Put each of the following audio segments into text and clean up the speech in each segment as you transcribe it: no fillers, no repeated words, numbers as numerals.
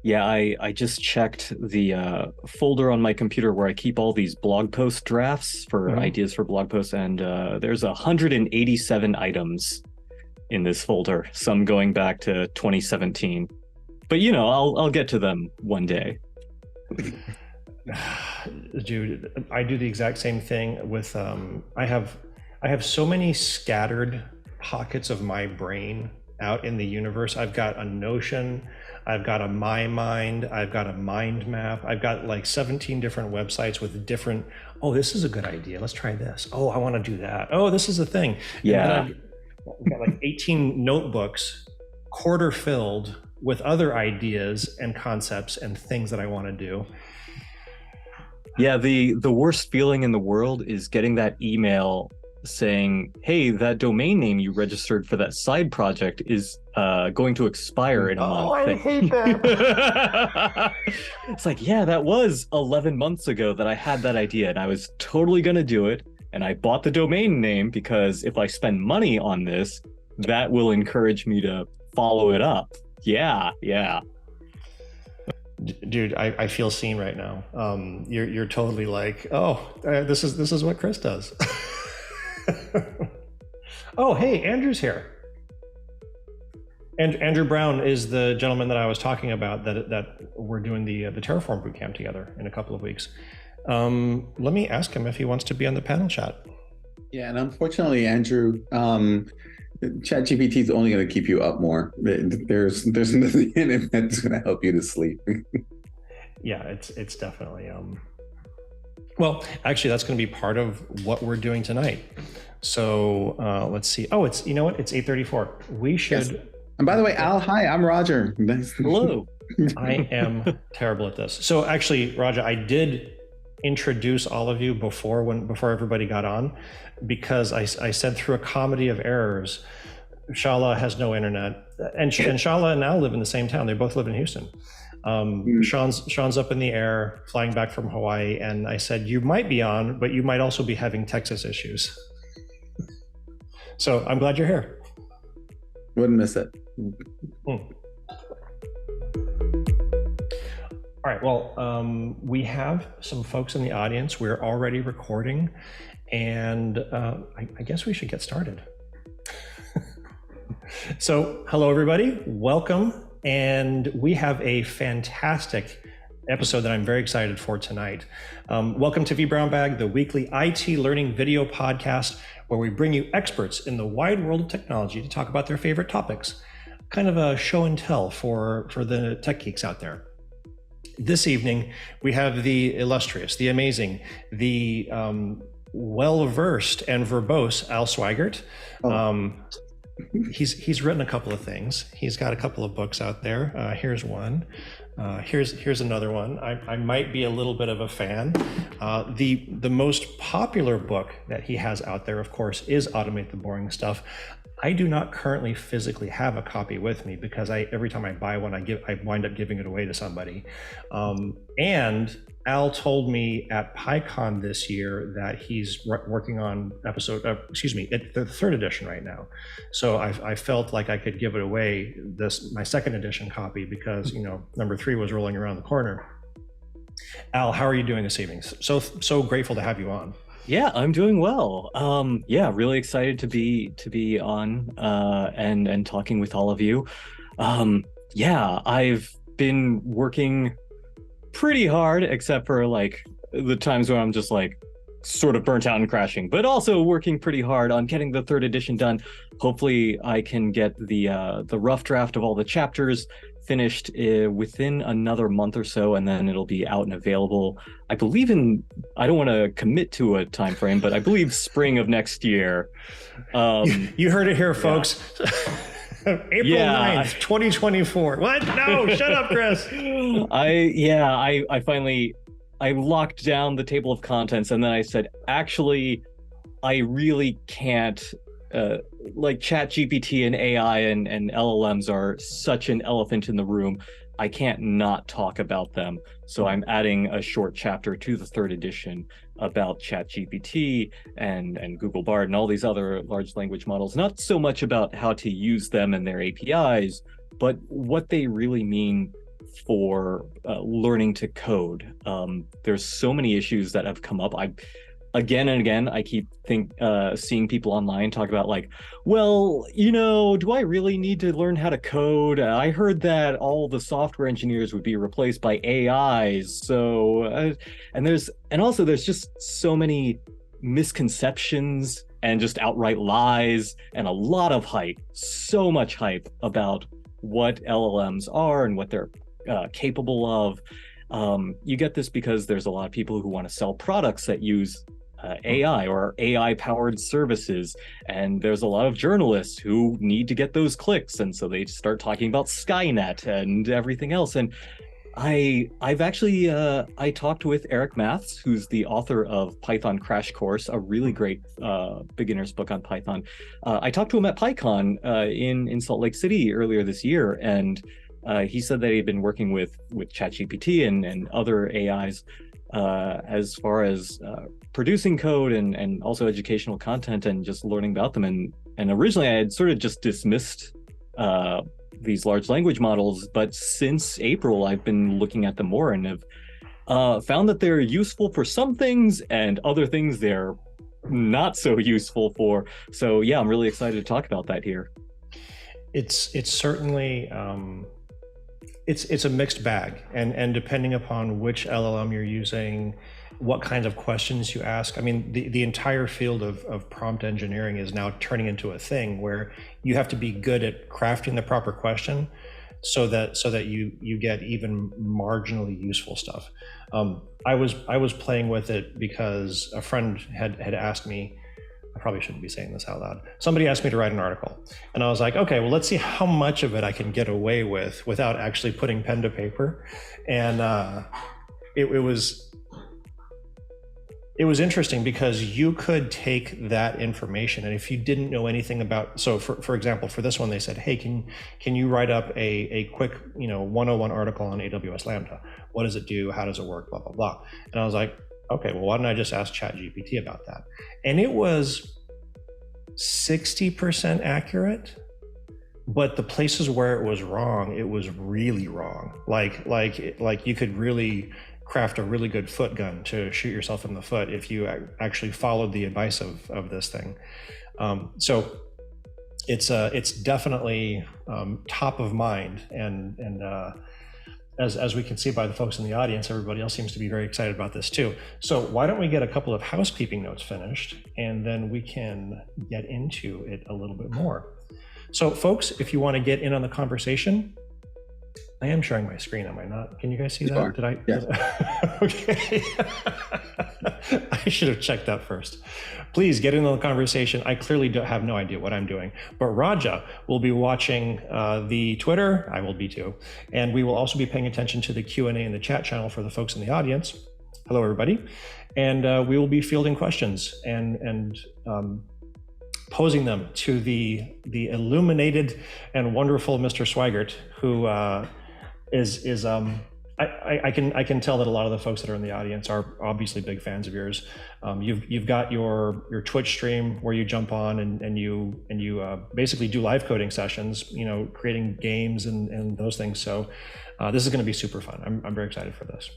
Yeah, I just checked the folder on my computer where I keep all these blog post drafts for Mhm. ideas for blog posts, and there's 187 items in this folder, some going back to 2017. But I'll get to them one day. Dude, I do the exact same thing with I have so many scattered pockets of my brain out in the universe. I've got a Notion, I've got a My Mind, I've got a mind map, I've got like 17 different websites with different, oh, this is a good idea. Let's try this. Oh, I want to do that. Oh, this is a thing. And then Yeah. I've got like 18 notebooks, quarter filled with other ideas and concepts and things that I want to do. Yeah, the worst feeling in the world is getting that email saying, "Hey, that domain name you registered for that side project is going to expire in a Oh, month." I hate that. It's like, yeah, that was 11 months ago that I had that idea and I was totally gonna do it. And I bought the domain name because if I spend money on this, that will encourage me to follow it up. Yeah, yeah. Dude, I feel seen right now. You're totally like, oh, this is what Chris does. Oh, hey, Andrew's here. And Andrew Brown is the gentleman that I was talking about that we're doing the Terraform bootcamp together in a couple of weeks. Let me ask him if he wants to be on the panel chat. Yeah, and unfortunately, Andrew, ChatGPT is only going to keep you up more. There's nothing in it that's going to help you to sleep. Yeah, it's definitely well, actually, that's going to be part of what we're doing tonight. So let's see. Oh, it's, you know what? It's 8:34. We should. Yes. And by the way, Al, hi, I'm Roger. Hello. I am terrible at this. So actually, Roger, I did introduce all of you before everybody got on, because I said through a comedy of errors, Shala has no internet, and Shala and Al live in the same town. They both live in Houston. Sean's up in the air, flying back from Hawaii, and I said, you might be on, but you might also be having Texas issues. So I'm glad you're here. Wouldn't miss it. All right, well, we have some folks in the audience. We're already recording, and I guess we should get started. So, hello, everybody. Welcome. And we have a fantastic episode that I'm very excited for tonight. Welcome to vBrownBag, the weekly IT learning video podcast, where we bring you experts in the wide world of technology to talk about their favorite topics. Kind of a show and tell for the tech geeks out there. This evening, we have the illustrious, the amazing, the well-versed and verbose Al Sweigart. He's written a couple of things. He's got a couple of books out there. Here's one. Here's another one. I might be a little bit of a fan. The most popular book that he has out there, of course, is Automate the Boring Stuff. I do not currently physically have a copy with me because every time I buy one, I wind up giving it away to somebody. And Al told me at PyCon this year that he's working on the third edition right now. So I felt like I could give it away, my second edition copy, because number 3 was rolling around the corner. Al, how are you doing this evening? So grateful to have you on. Yeah, I'm doing well. Yeah, really excited to be on and talking with all of you. Yeah, I've been working pretty hard, except for like the times where I'm just like sort of burnt out and crashing, but also working pretty hard on getting the third edition done. Hopefully I can get the rough draft of all the chapters finished within another month or so, and then it'll be out and available. I believe I don't want to commit to a time frame, but I believe spring of next year. You heard it here, folks. April 9th, 2024. What? No, shut up, Chris. I finally locked down the table of contents, and then I said, actually, I really can't. Like ChatGPT and AI and LLMs are such an elephant in the room. I can't not talk about them. So I'm adding a short chapter to the third edition about ChatGPT and Google Bard and all these other large language models. Not so much about how to use them and their APIs, but what they really mean for learning to code. There's so many issues that have come up. Again and again, I keep seeing people online talk about like, well, do I really need to learn how to code? I heard that all the software engineers would be replaced by AIs. So, and also there's just so many misconceptions and just outright lies and a lot of hype, so much hype about what LLMs are and what they're capable of. You get this because there's a lot of people who want to sell products that use AI or AI-powered services, and there's a lot of journalists who need to get those clicks, and so they start talking about Skynet and everything else. And I've actually I talked with Eric Maths, who's the author of Python Crash Course, a really great beginner's book on Python. I talked to him at PyCon in Salt Lake City earlier this year, and he said that he'd been working with ChatGPT and other AIs as far as producing code and also educational content and just learning about them. And originally I had sort of just dismissed these large language models, but since April I've been looking at them more and have found that they're useful for some things and other things they're not so useful for. So yeah, I'm really excited to talk about that here. It's certainly it's a mixed bag, and depending upon which LLM you're using, what kinds of questions you ask. I mean, the entire field of prompt engineering is now turning into a thing where you have to be good at crafting the proper question so that you get even marginally useful stuff. I was playing with it because a friend had asked me, I probably shouldn't be saying this out loud. Somebody asked me to write an article, and I was like, okay, well, let's see how much of it I can get away with without actually putting pen to paper. And it was interesting because you could take that information, and if you didn't know anything about, so for example, for this one, they said, hey, can you write up a quick 101 article on AWS Lambda? What does it do? How does it work? Blah, blah, blah. And I was like, okay, well, why don't I just ask ChatGPT about that? And it was 60% accurate, but the places where it was wrong, it was really wrong. Like you could really craft a really good foot gun to shoot yourself in the foot if you actually followed the advice of this thing. So it's definitely top of mind, and as we can see by the folks in the audience, everybody else seems to be very excited about this too. So why don't we get a couple of housekeeping notes finished, and then we can get into it a little bit more. So folks, if you want to get in on the conversation, I am sharing my screen, am I not? Can you guys see that? Sure. Did I? Yeah. Okay. I should have checked that first. Please get into the conversation. I clearly have no idea what I'm doing, but Raja will be watching the Twitter. I will be too. And we will also be paying attention to the Q&A in the chat channel for the folks in the audience. Hello, everybody. And we will be fielding questions and posing them to the illuminated and wonderful Mr. Sweigart, who I can tell that a lot of the folks that are in the audience are obviously big fans of yours. You've got your Twitch stream where you jump on and you basically do live coding sessions, creating games and those things. So this is going to be super fun. I'm very excited for this.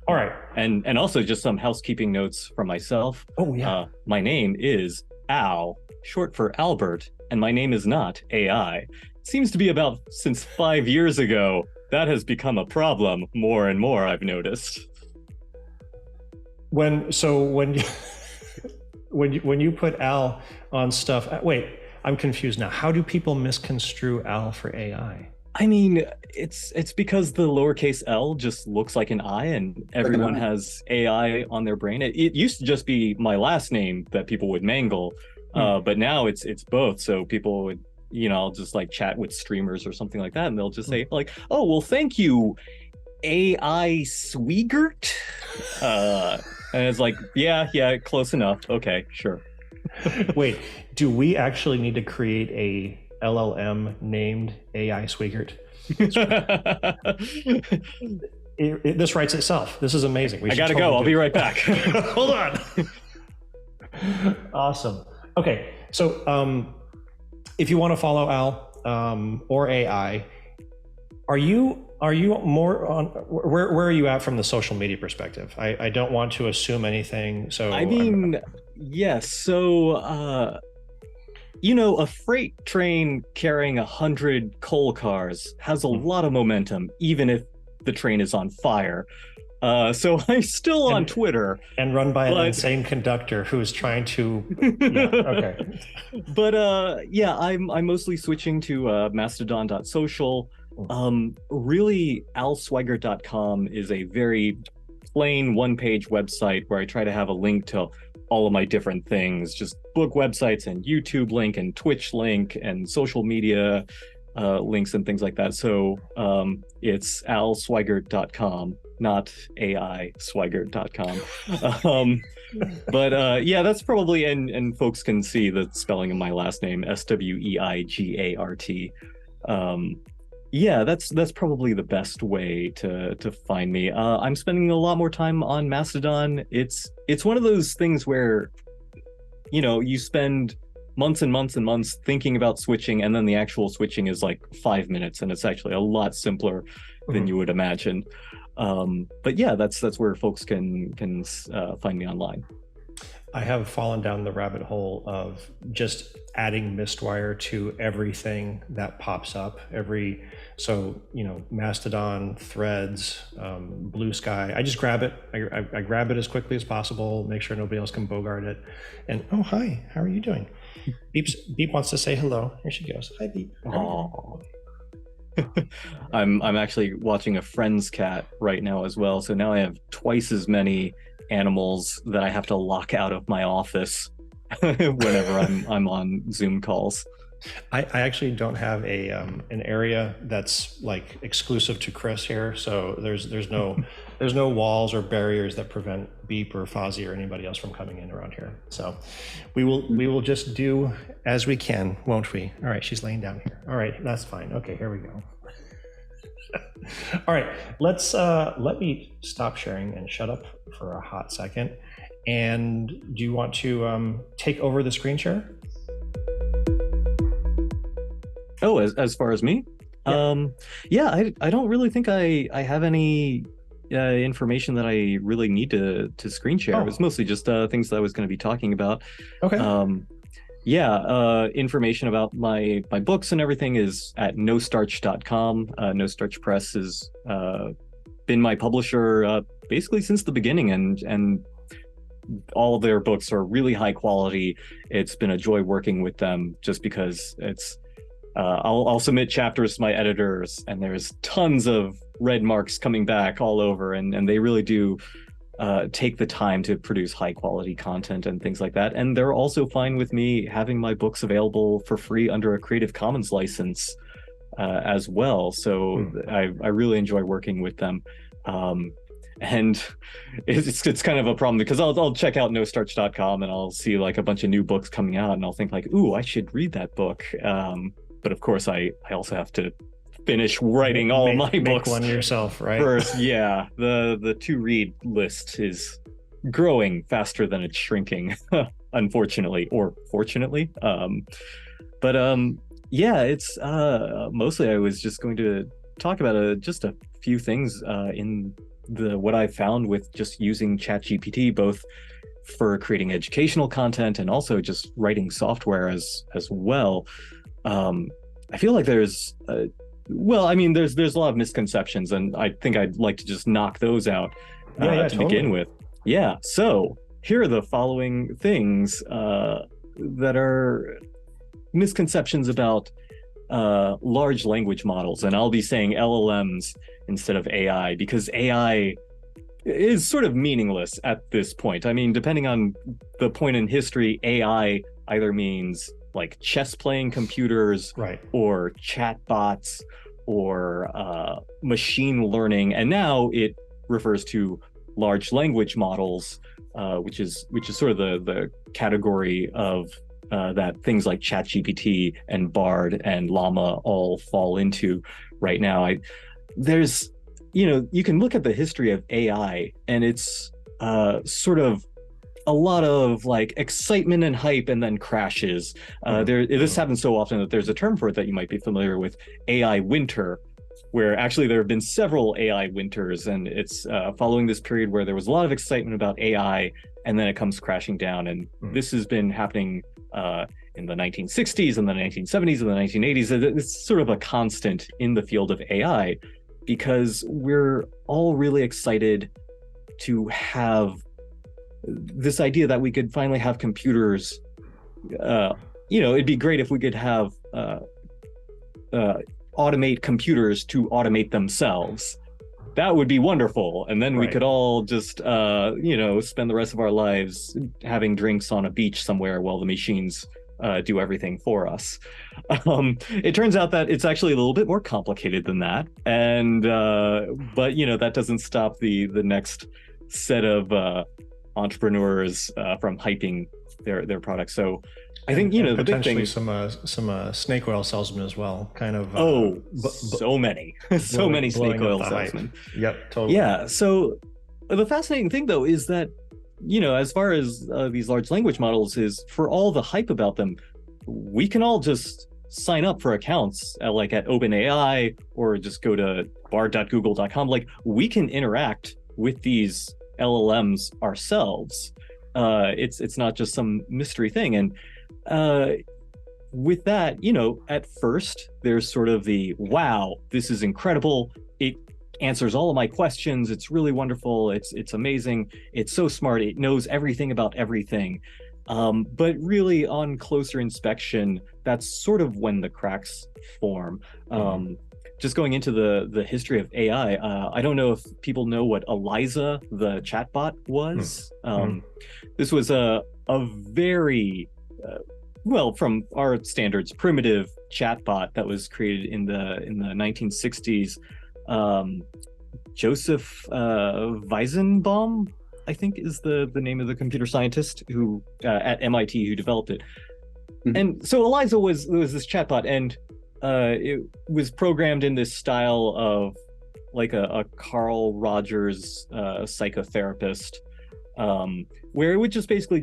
All right. And also just some housekeeping notes from myself. Oh yeah. My name is Al, short for Albert, and my name is not AI. It seems to be about since 5 years ago. That has become a problem more and more, I've noticed. When you put Al on stuff, wait, I'm confused now. How do people misconstrue Al for AI? I mean, it's because the lowercase L just looks like an I, and everyone has AI on their brain. It used to just be my last name that people would mangle, but now it's both. So people would, I'll just like chat with streamers or something like that, and they'll just say like, "Oh, well, thank you, AI Sweigart," and it's like, yeah, close enough. Okay, sure. Wait, do we actually need to create a LLM named AI Sweigart? This writes itself. This is amazing. I gotta go. I'll be right back. Hold on. Awesome. Okay, so if you want to follow Al or AI, Are you more on where are you at from the social media perspective? I don't want to assume anything, so I mean, yes. So, a freight train carrying 100 coal cars has a lot of momentum, even if the train is on fire. So I'm still on Twitter, and run by an but insane conductor who is trying to. Yeah, okay. but yeah, I'm mostly switching to Mastodon.social. Really, alsweigart.com is a very plain one-page website where I try to have a link to all of my different things, just book websites and YouTube link and Twitch link and social media links and things like that. So it's alsweigart.com, not aisweigart.com. But yeah, that's probably, and folks can see the spelling of my last name, Sweigart. Yeah, that's probably the best way to find me. I'm spending a lot more time on Mastodon. It's one of those things where, you spend months and months and months thinking about switching, and then the actual switching is like 5 minutes, and it's actually a lot simpler than you would imagine. But yeah, that's where folks can find me online. I have fallen down the rabbit hole of just adding Mistwire to everything that pops up. Mastodon, Threads, Blue Sky. I just grab it. I grab it as quickly as possible, make sure nobody else can bogart it. And oh, hi, how are you doing? Beep wants to say hello. Here she goes. Hi, Beep. Oh. I'm actually watching a friend's cat right now as well. So now I have twice as many animals that I have to lock out of my office whenever I'm on Zoom calls. I actually don't have an area that's like exclusive to Chris here, so there's no walls or barriers that prevent Beep or Fozzie or anybody else from coming in around here. So we will just do as we can, won't we? All right, she's laying down here. All right, that's fine. Okay, here we go. All right, let me stop sharing and shut up for a hot second. And do you want to take over the screen share? Oh, as far as me? Yeah. I don't really think I have any information that I really need to screen share. It's mostly just things that I was going to be talking about. Okay. Information about my books and everything is at nostarch.com. No Starch Press has been my publisher basically since the beginning, and all of their books are really high quality. It's been a joy working with them just because it's I'll submit chapters to my editors, and there's tons of red marks coming back all over, and they really do take the time to produce high quality content and things like that. And they're also fine with me having my books available for free under a Creative Commons license as well. So I really enjoy working with them. And it's kind of a problem because I'll check out nostarch.com and I'll see like a bunch of new books coming out, and I'll think like, ooh, I should read that book. But of course, I also have to finish writing all my books. Make one yourself, right? First, yeah. The to read list is growing faster than it's shrinking, unfortunately, or fortunately. Yeah, it's mostly I was just going to talk about just a few things in what I found with just using ChatGPT, both for creating educational content and also just writing software as well. I feel like there's there's a lot of misconceptions, and I think I'd like to just knock those out to begin with. Yeah, so here are the following things that are misconceptions about large language models, and I'll be saying LLMs instead of AI because AI is sort of meaningless at this point. I mean, depending on the point in history, AI either means like chess playing computers, right, or chatbots, or machine learning, and now it refers to large language models, which is sort of the category of that things like ChatGPT and Bard and Llama all fall into right now. You can look at the history of AI, and it's sort of a lot of like excitement and hype and then crashes. This happens so often that there's a term for it that you might be familiar with, AI winter, where actually there have been several AI winters, and it's following this period where there was a lot of excitement about AI, and then it comes crashing down. And this has been happening in the 1960s and the 1970s and the 1980s. It's sort of a constant in the field of AI, because we're all really excited to have this idea that we could finally have computers. It'd be great if we could have automate computers to automate themselves. That would be wonderful. And then we could all just, spend the rest of our lives having drinks on a beach somewhere while the machines do everything for us. It turns out that it's actually a little bit more complicated than that. And, but that doesn't stop the next set of entrepreneurs from hyping their products. So I think, the big thing, some snake oil salesmen as well, kind of. So many snake oil salesmen. Yep, totally. Yeah. So the fascinating thing, though, is that, as far as these large language models, is for all the hype about them, we can all just sign up for accounts at OpenAI, or just go to bar.google.com. Like, we can interact with these LLMs ourselves. It's not just some mystery thing. And with that, at first there's sort of the, wow, this is incredible. It answers all of my questions. It's really wonderful. It's amazing. It's so smart. It knows everything about everything. But really, on closer inspection, that's sort of when the cracks form. Just going into the history of AI, I don't know if people know what Eliza, the chatbot, was. This was a very from our standards, primitive chatbot that was created in the 1960s. Joseph Weizenbaum, I think, is the name of the computer scientist who at MIT who developed it. And so Eliza was this chatbot, and it was programmed in this style of like a Carl Rogers psychotherapist, where it would just basically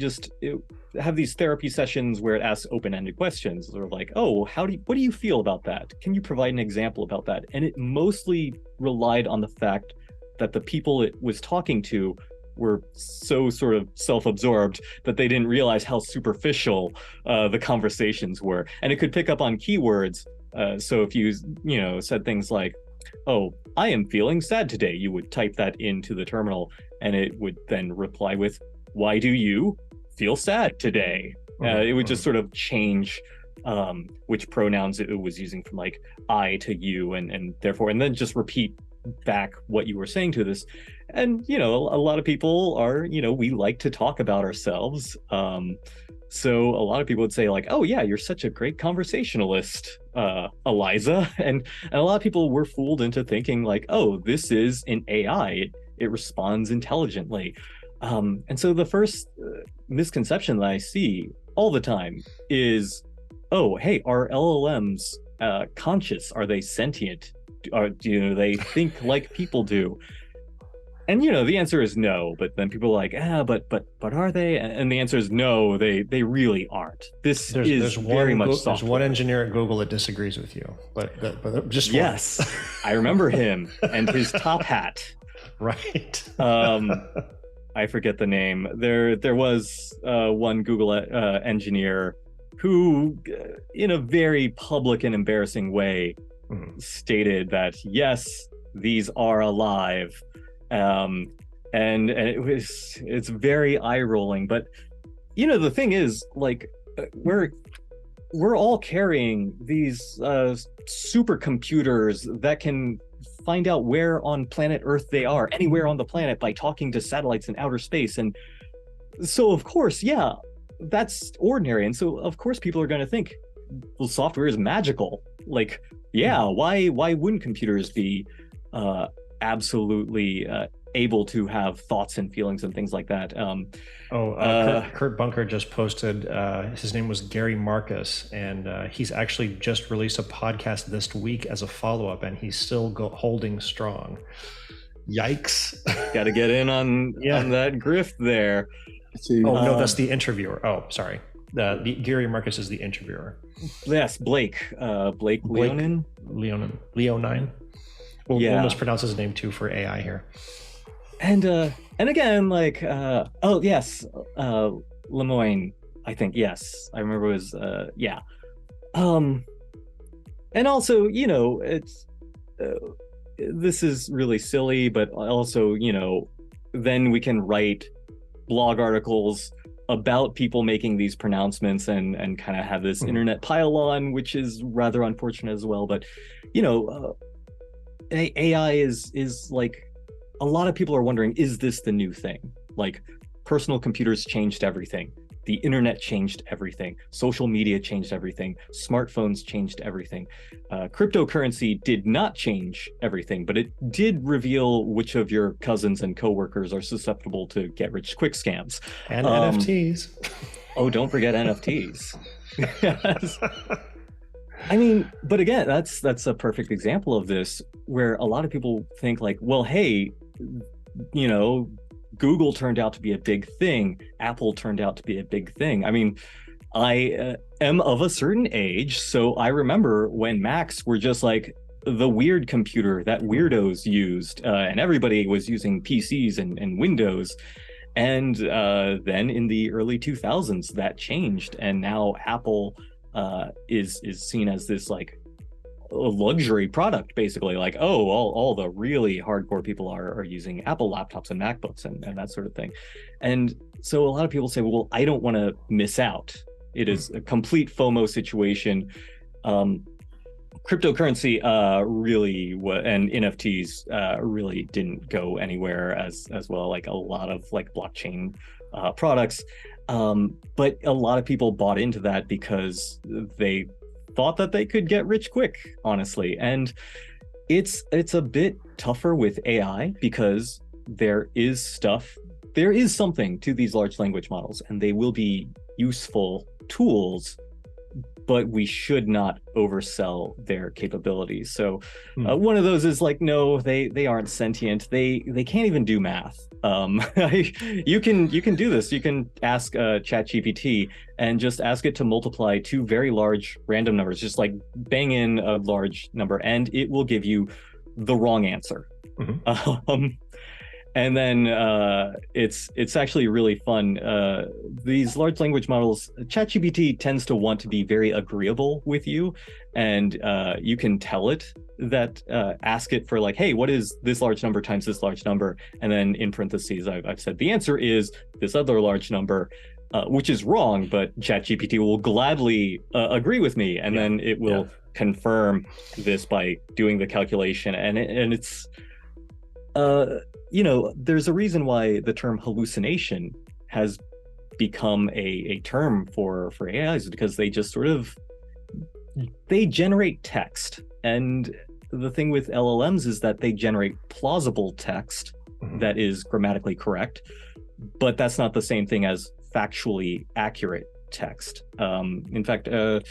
have these therapy sessions where it asks open-ended questions, sort of like, oh, what do you feel about that? Can you provide an example about that? And it mostly relied on the fact that the people it was talking to were so sort of self-absorbed that they didn't realize how superficial the conversations were. And it could pick up on keywords. So if you said things like, oh, I am feeling sad today, you would type that into the terminal, and it would then reply with, why do you feel sad today? It would just sort of change which pronouns it was using, from like I to you, and therefore, and then just repeat back what you were saying to this. And a lot of people are, we like to talk about ourselves. So a lot of people would say like, oh yeah, you're such a great conversationalist, Eliza. And a lot of people were fooled into thinking like, oh, this is an AI. It responds intelligently. And so the first misconception that I see all the time is, oh, hey, are LLMs conscious? Are they sentient? Do they think like people do? And the answer is no. But then people are like, but are they? And the answer is no. They really aren't. There's very much software. There's one engineer at Google that disagrees with you, but just one. Yes, I remember him and his top hat. Right. I forget the name. There was one Google engineer who, in a very public and embarrassing way, stated that yes, these are alive, and it's very eye-rolling. But the thing is, like, we're all carrying these supercomputers that can find out where on planet Earth they are, anywhere on the planet, by talking to satellites in outer space. And so of course, yeah, that's ordinary. And so of course people are going to think, well, software is magical. Like, yeah, why wouldn't computers be absolutely able to have thoughts and feelings and things like that? Kurt Bunker just posted, his name was Gary Marcus, and he's actually just released a podcast this week as a follow-up, and he's still holding strong. Yikes. Got to get in on that grift there. No, that's the interviewer. Oh, sorry. Gary Marcus is the interviewer. Yes, Blake Leonin. Leonine. We'll mispronounce his name too for AI here. And again, like oh yes, Lemoyne, I think, yes, I remember it was yeah. And also, you know, it's this is really silly, but also, you know, then we can write blog articles about people making these pronouncements and kind of have this internet pile on, which is rather unfortunate as well. But, you know, AI is like, a lot of people are wondering, is this the new thing? Like, personal computers changed everything. The internet changed everything. Social media changed everything. Smartphones changed everything. Cryptocurrency did not change everything, but it did reveal which of your cousins and coworkers are susceptible to get-rich-quick scams. And NFTs. Oh, don't forget NFTs. Yes. I mean, but again, that's a perfect example of this, where a lot of people think like, well, hey, you know, Google turned out to be a big thing. Apple turned out to be a big thing. I mean, I am of a certain age, so I remember when Macs were just like the weird computer that weirdos used, and everybody was using PCs and Windows. And then in the early 2000s, that changed, and now Apple is seen as this like a luxury product, basically. Like, oh, all the really hardcore people are using Apple laptops and MacBooks and that sort of thing. And so a lot of people say, well, I don't want to miss out. It is a complete FOMO situation. Cryptocurrency really and NFTs really didn't go anywhere as well, like a lot of like blockchain products. But a lot of people bought into that because they thought that they could get rich quick, honestly. And it's a bit tougher with AI because there is something to these large language models, and they will be useful tools, but we should not oversell their capabilities. So one of those is like, no, they aren't sentient. They can't even do math. You can do this. You can ask ChatGPT and just ask it to multiply two very large random numbers, just like bang in a large number, and it will give you the wrong answer. And then it's actually really fun. These large language models, ChatGPT tends to want to be very agreeable with you, and you can tell it that, ask it for like, hey, what is this large number times this large number? And then in parentheses, I've said the answer is this other large number, which is wrong, but ChatGPT will gladly agree with me, and then it will confirm this by doing the calculation, and it's you know, there's a reason why the term hallucination has become a term for AIs, because they just sort of, they generate text. And the thing with LLMs is that they generate plausible text that is grammatically correct, but that's not the same thing as factually accurate text. In fact, about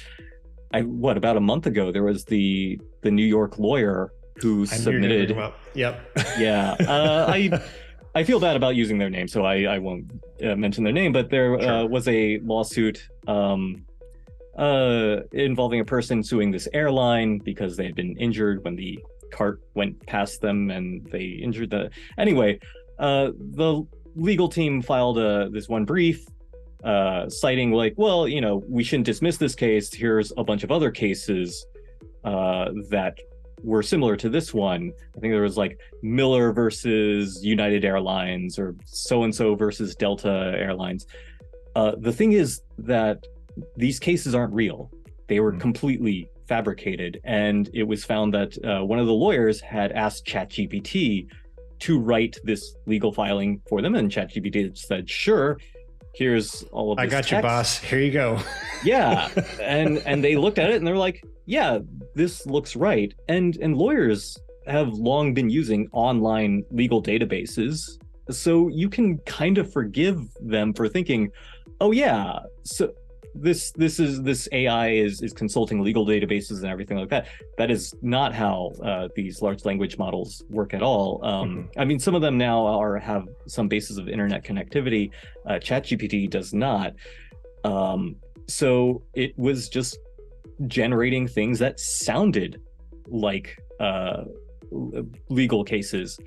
a month ago, there was the New York lawyer who submitted. Yeah, I feel bad about using their name, so I won't mention their name. But there was a lawsuit involving a person suing this airline because they had been injured when the cart went past them, and they injured the. Anyway, the legal team filed this one brief citing like, well, you know, we shouldn't dismiss this case. Here's a bunch of other cases that were similar to this one. I think there was like Miller versus United Airlines, or so-and-so versus Delta Airlines. The thing is that these cases aren't real. They were completely fabricated. And it was found that one of the lawyers had asked ChatGPT to write this legal filing for them. And ChatGPT said, sure, here's all of this I got text. you, boss. Here you go. Yeah. And they looked at it and they're like, yeah, this looks right. And lawyers have long been using online legal databases. So you can kind of forgive them for thinking, oh yeah, so this AI is consulting legal databases and everything like that. That is not how these large language models work at all. I mean, some of them now have some basis of internet connectivity. ChatGPT does not. So it was just generating things that sounded like legal cases.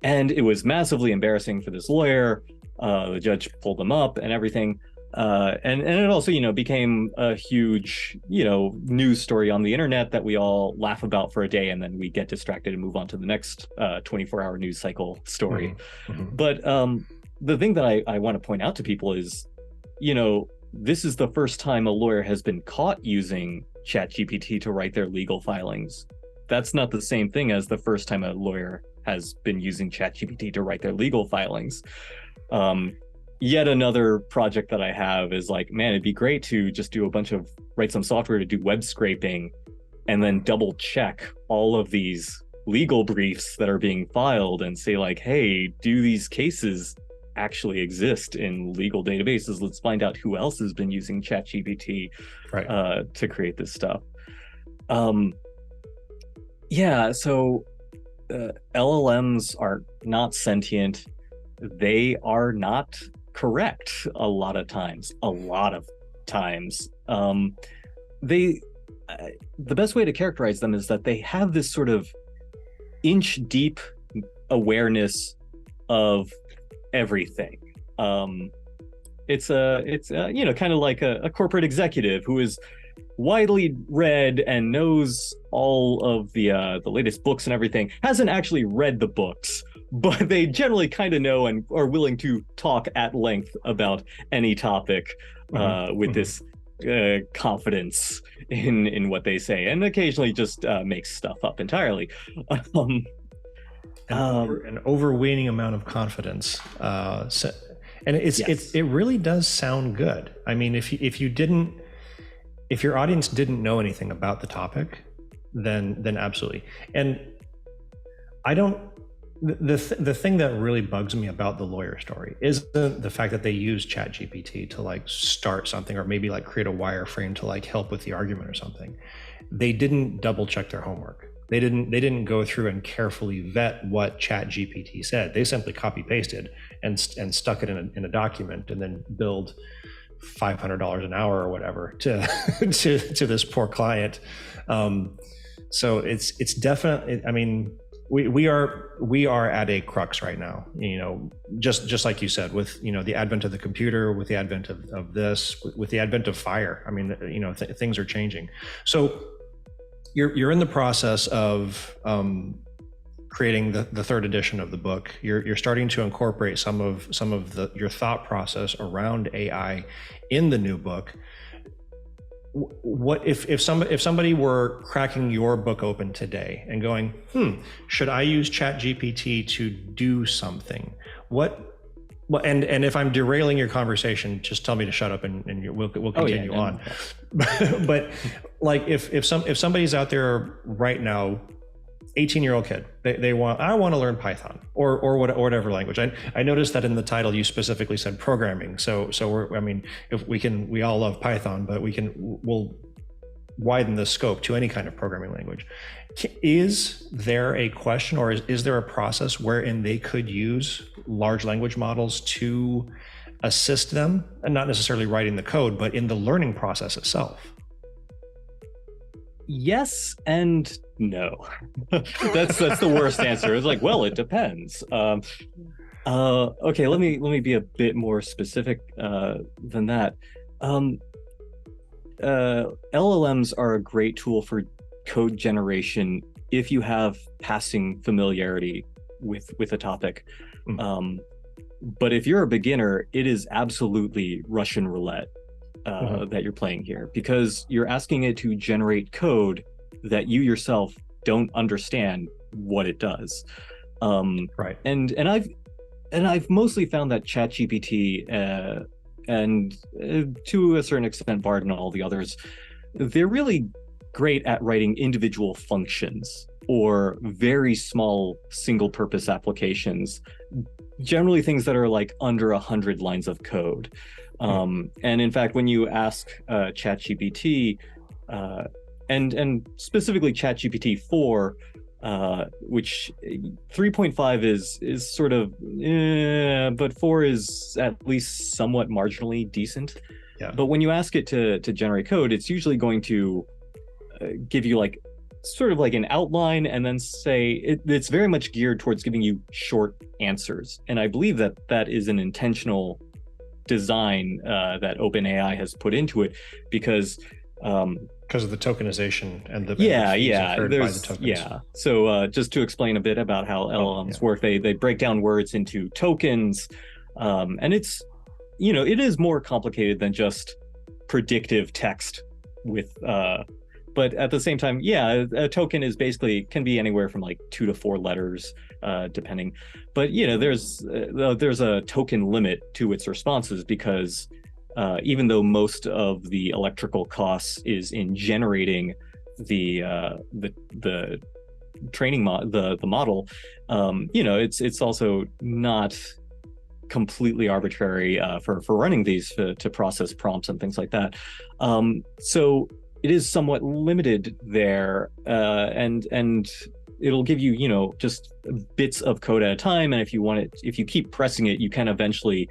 And it was massively embarrassing for this lawyer. The judge pulled them up and everything. And it also, became a huge, news story on the internet that we all laugh about for a day, and then we get distracted and move on to the next 24-hour news cycle story. Mm-hmm. But the thing that I want to point out to people is, this is the first time a lawyer has been caught using ChatGPT to write their legal filings. That's not the same thing as the first time a lawyer has been using ChatGPT to write their legal filings. Yet another project that I have is like, man, it'd be great to just write some software to do web scraping and then double check all of these legal briefs that are being filed and say like, hey, do these cases actually exist in legal databases? Let's find out who else has been using ChatGPT to create this stuff. So LLMs are not sentient. They are not correct a lot of times. The best way to characterize them is that they have this sort of inch deep awareness of everything. It's kind of like a corporate executive who is widely read and knows all of the latest books and everything, hasn't actually read the books, but they generally kind of know and are willing to talk at length about any topic with this confidence in what they say, and occasionally just makes stuff up entirely. An overweening amount of confidence. And it really does sound good. I mean, if your audience didn't know anything about the topic, then absolutely. And the thing that really bugs me about the lawyer story isn't the fact that they use ChatGPT to like start something, or maybe like create a wireframe to like help with the argument or something. They didn't double check their homework. They didn't go through and carefully vet what ChatGPT said. They simply copy pasted and stuck it in a document, and then billed $500 an hour or whatever to to this poor client. So it's definitely, I mean, we are at a crux right now, just like you said, with the advent of the computer, with the advent of this, with the advent of fire. I mean, things are changing. So you're in the process of creating the third edition of the book. You're starting to incorporate some of your thought process around AI in the new book. What if somebody were cracking your book open today and going, should I use ChatGPT to do something? And if I'm derailing your conversation, just tell me to shut up and we'll continue on. But like if somebody's out there right now, 18-year-old kid, I want to learn Python or whatever language. I noticed that in the title you specifically said programming. So if we all love Python, but we'll widen the scope to any kind of programming language. Is there a question, or is there a process wherein they could use large language models to assist them, and not necessarily writing the code, but in the learning process itself? Yes and no. That's the worst answer. It's like, well, it depends. Okay, let me be a bit more specific than that. LLMs are a great tool for code generation if you have passing familiarity with a topic. But if you're a beginner, it is absolutely Russian roulette that you're playing here, because you're asking it to generate code that you yourself don't understand what it does. Right. And I've mostly found that ChatGPT and to a certain extent Bard and all the others, they're really great at writing individual functions or very small single-purpose applications, generally things that are like under 100 lines of code. And in fact, when you ask ChatGPT, and specifically ChatGPT 4, which 3.5 is sort of, but 4 is at least somewhat marginally decent. Yeah. But when you ask it to generate code, it's usually going to give you like sort of like an outline, and then say it's very much geared towards giving you short answers. And I believe that that is an intentional design that OpenAI has put into it, because of the tokenization and the yeah, fees yeah, incurred by the there's tokens. yeah. So just to explain a bit about how LLMs work, they break down words into tokens, and it's, you know, it is more complicated than just predictive text with but at the same time, yeah, a token is basically can be anywhere from like 2 to 4 letters, depending. But you know, there's a token limit to its responses, because even though most of the electrical costs is in generating the training the model, you know, it's also not completely arbitrary for running these to process prompts and things like that. So it is somewhat limited there, and it'll give you, you know, just bits of code at a time. And if you want it, if you keep pressing it, you can eventually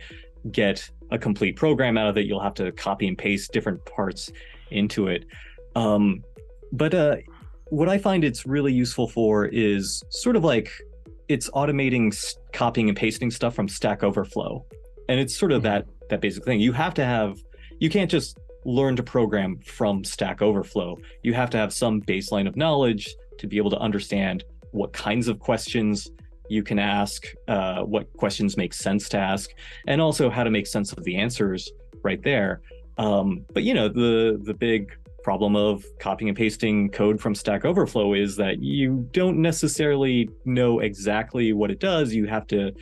get a complete program out of it. You'll have to copy and paste different parts into it. But what I find it's really useful for is sort of like it's automating copying and pasting stuff from Stack Overflow. And it's sort of that basic thing. You can't just learn to program from Stack Overflow. You have to have some baseline of knowledge to be able to understand what kinds of questions you can ask, what questions make sense to ask, and also how to make sense of the answers right there. But you know, the big problem of copying and pasting code from Stack Overflow is that you don't necessarily know exactly what it does. You have to,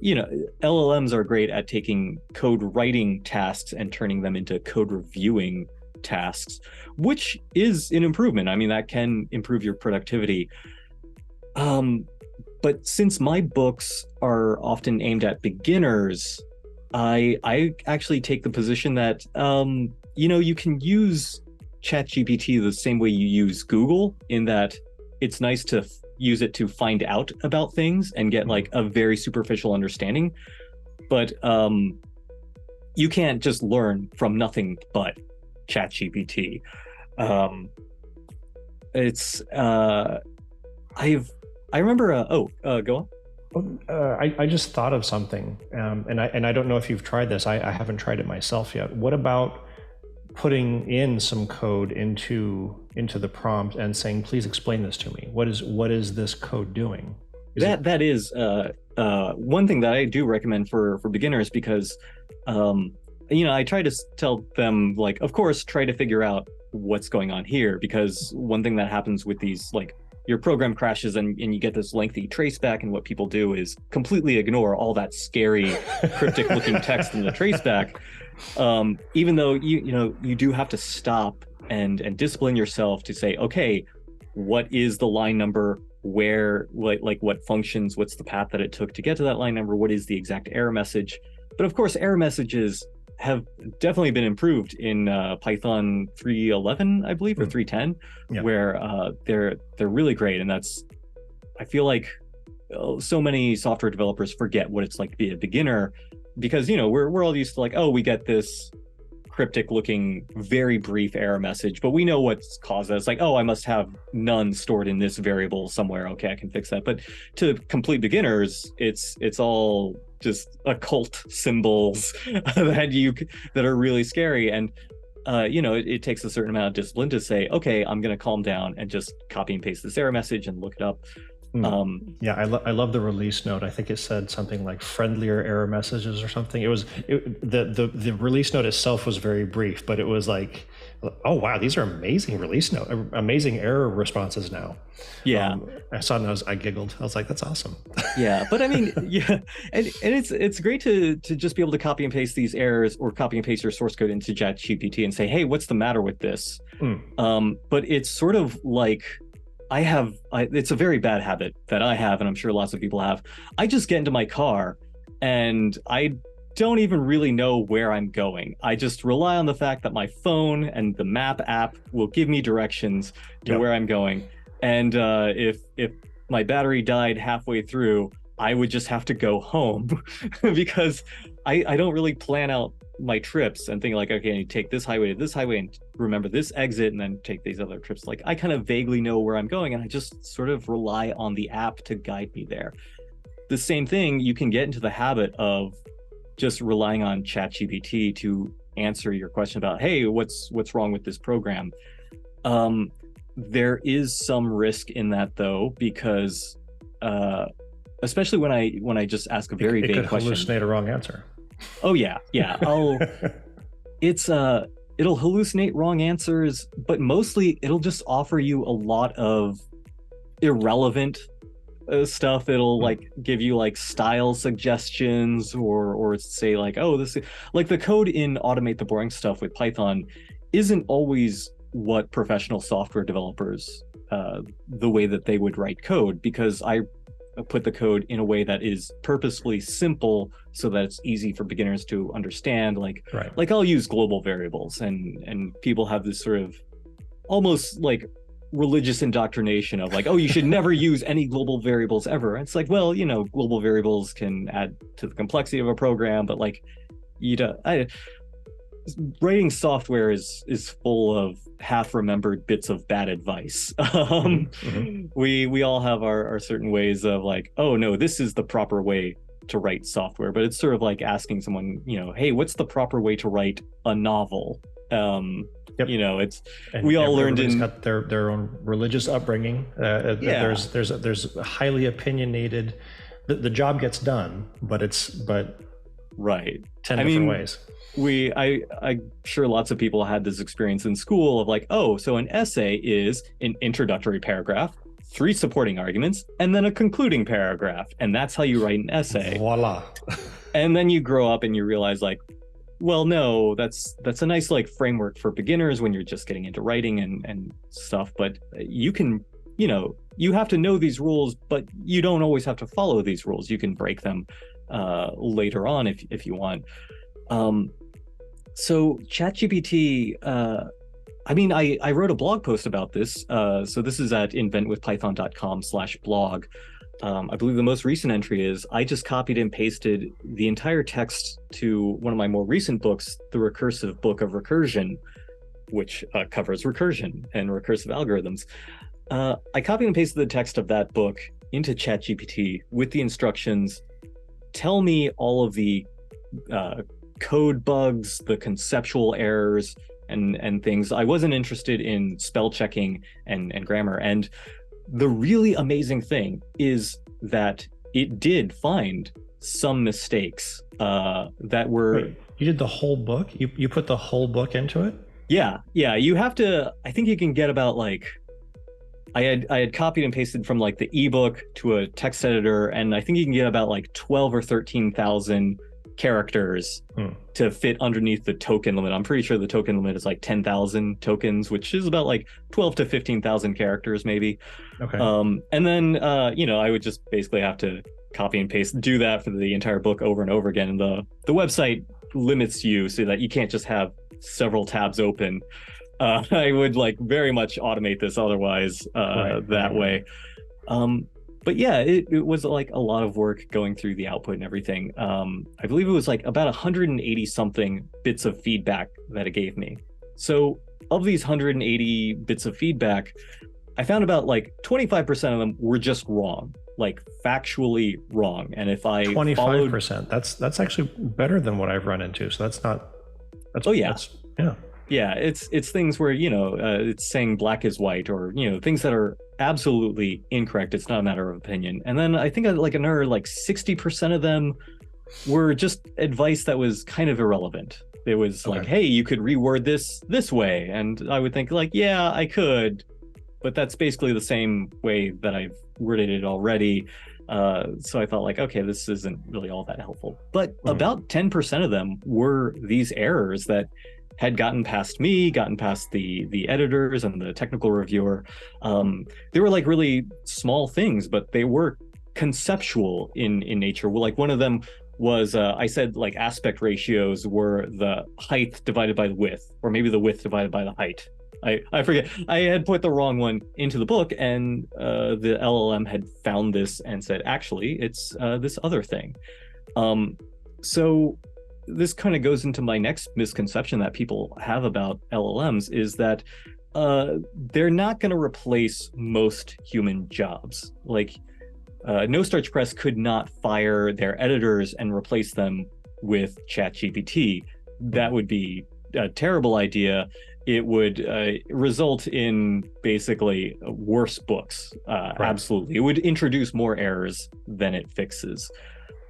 you know, LLMs are great at taking code writing tasks and turning them into code reviewing tasks, which is an improvement. I mean, that can improve your productivity. But since my books are often aimed at beginners, I actually take the position that, you know, you can use ChatGPT the same way you use Google, in that it's nice to use it to find out about things and get like a very superficial understanding. But you can't just learn from nothing but ChatGPT. I remember. Go on. I just thought of something, and I don't know if you've tried this. I haven't tried it myself yet. What about putting in some code into the prompt and saying, "Please explain this to me. What is this code doing?" That is one thing that I do recommend for beginners, because you know, I try to tell them, like, of course, try to figure out what's going on here, because one thing that happens with these, like, your program crashes and you get this lengthy traceback, and what people do is completely ignore all that scary cryptic looking text in the traceback, even though you do have to stop and discipline yourself to say, okay, what is the line number, where, like what functions, what's the path that it took to get to that line number, what is the exact error message. But of course, error messages have definitely been improved in Python 3.11, I believe, or 3.10, where they're really great. And that's, I feel like so many software developers forget what it's like to be a beginner, because, you know, we're all used to, like, oh, we get this cryptic looking, very brief error message, but we know what's caused that. It's like, oh, I must have none stored in this variable somewhere. Okay, I can fix that. But to complete beginners, it's all just occult symbols that are really scary. And you know, it takes a certain amount of discipline to say, okay, I'm going to calm down and just copy and paste this error message and look it up. Yeah, I love the release note. I think it said something like friendlier error messages or something. The release note itself was very brief, but it was like, oh wow, these are amazing error responses now. Yeah, I saw it and I giggled. I was like, that's awesome. Yeah, but I mean, yeah, and it's great to just be able to copy and paste these errors, or copy and paste your source code into ChatGPT and say, hey, what's the matter with this? But it's sort of like, it's a very bad habit that I have, and I'm sure lots of people have. I just get into my car and I don't even really know where I'm going. I just rely on the fact that my phone and the map app will give me directions to where I'm going. And if my battery died halfway through, I would just have to go home because I don't really plan out my trips and thinking like, okay, I need to take this highway to this highway and remember this exit and then take these other trips. Like I kind of vaguely know where I'm going and I just sort of rely on the app to guide me there. The same thing, you can get into the habit of just relying on ChatGPT to answer your question about, hey, what's wrong with this program? There is some risk in that though, because especially when I just ask a very vague question. It could hallucinate a wrong answer. Oh yeah. It'll hallucinate wrong answers, but mostly it'll just offer you a lot of irrelevant stuff. It'll like give you like style suggestions or say like, oh, this is like the code in Automate the Boring Stuff with Python isn't always what professional software developers the way that they would write code, because I put the code in a way that is purposefully simple so that it's easy for beginners to understand. Like I'll use global variables and people have this sort of almost like religious indoctrination of like, oh, you should never use any global variables ever. And it's like, well, you know, global variables can add to the complexity of a program, but like writing software is full of half-remembered bits of bad advice. We all have our certain ways of like, oh no, this is the proper way to write software, but it's sort of like asking someone, you know, hey, what's the proper way to write a novel? You know, it's we all learned in got their own religious upbringing. There's a highly opinionated. The job gets done, but 10 different ways. I'm sure lots of people had this experience in school of like, oh, so an essay is an introductory paragraph, 3 supporting arguments, and then a concluding paragraph, and that's how you write an essay. Voila. And then you grow up and you realize like, well, no, that's a nice like framework for beginners when you're just getting into writing and stuff, but you can, you know, you have to know these rules, but you don't always have to follow these rules. You can break them later on if you want. So ChatGPT, I wrote a blog post about this. So this is at inventwithpython.com/blog. I believe the most recent entry is I just copied and pasted the entire text to one of my more recent books, The Recursive Book of Recursion, which covers recursion and recursive algorithms. I copied and pasted the text of that book into ChatGPT with the instructions, tell me all of the code bugs, the conceptual errors, and things. I wasn't interested in spell checking and grammar. And the really amazing thing is that it did find some mistakes that were... Wait, you did the whole book? You put the whole book into it? Yeah. You have to... I think you can get about like... I had copied and pasted from like the ebook to a text editor, and I think you can get about like 12 or 13,000 characters to fit underneath the token limit. I'm pretty sure the token limit is like 10,000 tokens, which is about like 12 to 15,000 characters maybe. Okay. And then I would just basically have to copy and paste, do that for the entire book over and over again. And the website limits you so that you can't just have several tabs open. I would like very much automate this otherwise that way. But yeah, it was like a lot of work going through the output and everything. I believe it was like about 180 something bits of feedback that it gave me. So of these 180 bits of feedback, I found about like 25% of them were just wrong, like factually wrong. And if I 25%, that's actually better than what I've run into. So that's not. Yeah, it's things where, it's saying black is white, or, things that are absolutely incorrect. It's not a matter of opinion. And then I think like another like 60% of them were just advice that was kind of irrelevant. It was like, hey, you could reword this way. And I would think like, yeah, I could, but that's basically the same way that I've worded it already. So I thought like, okay, this isn't really all that helpful. But about 10% of them were these errors that had gotten past me, gotten past the editors and the technical reviewer. They were like really small things, but they were conceptual in nature. Well, like one of them was, I said like aspect ratios were the height divided by the width, or maybe the width divided by the height. I forget. I had put the wrong one into the book, and the LLM had found this and said, actually, it's this other thing. So this kind of goes into my next misconception that people have about LLMs, is that they're not going to replace most human jobs. Like, No Starch Press could not fire their editors and replace them with ChatGPT. That would be a terrible idea. It would result in basically worse books. Right. Absolutely. It would introduce more errors than it fixes.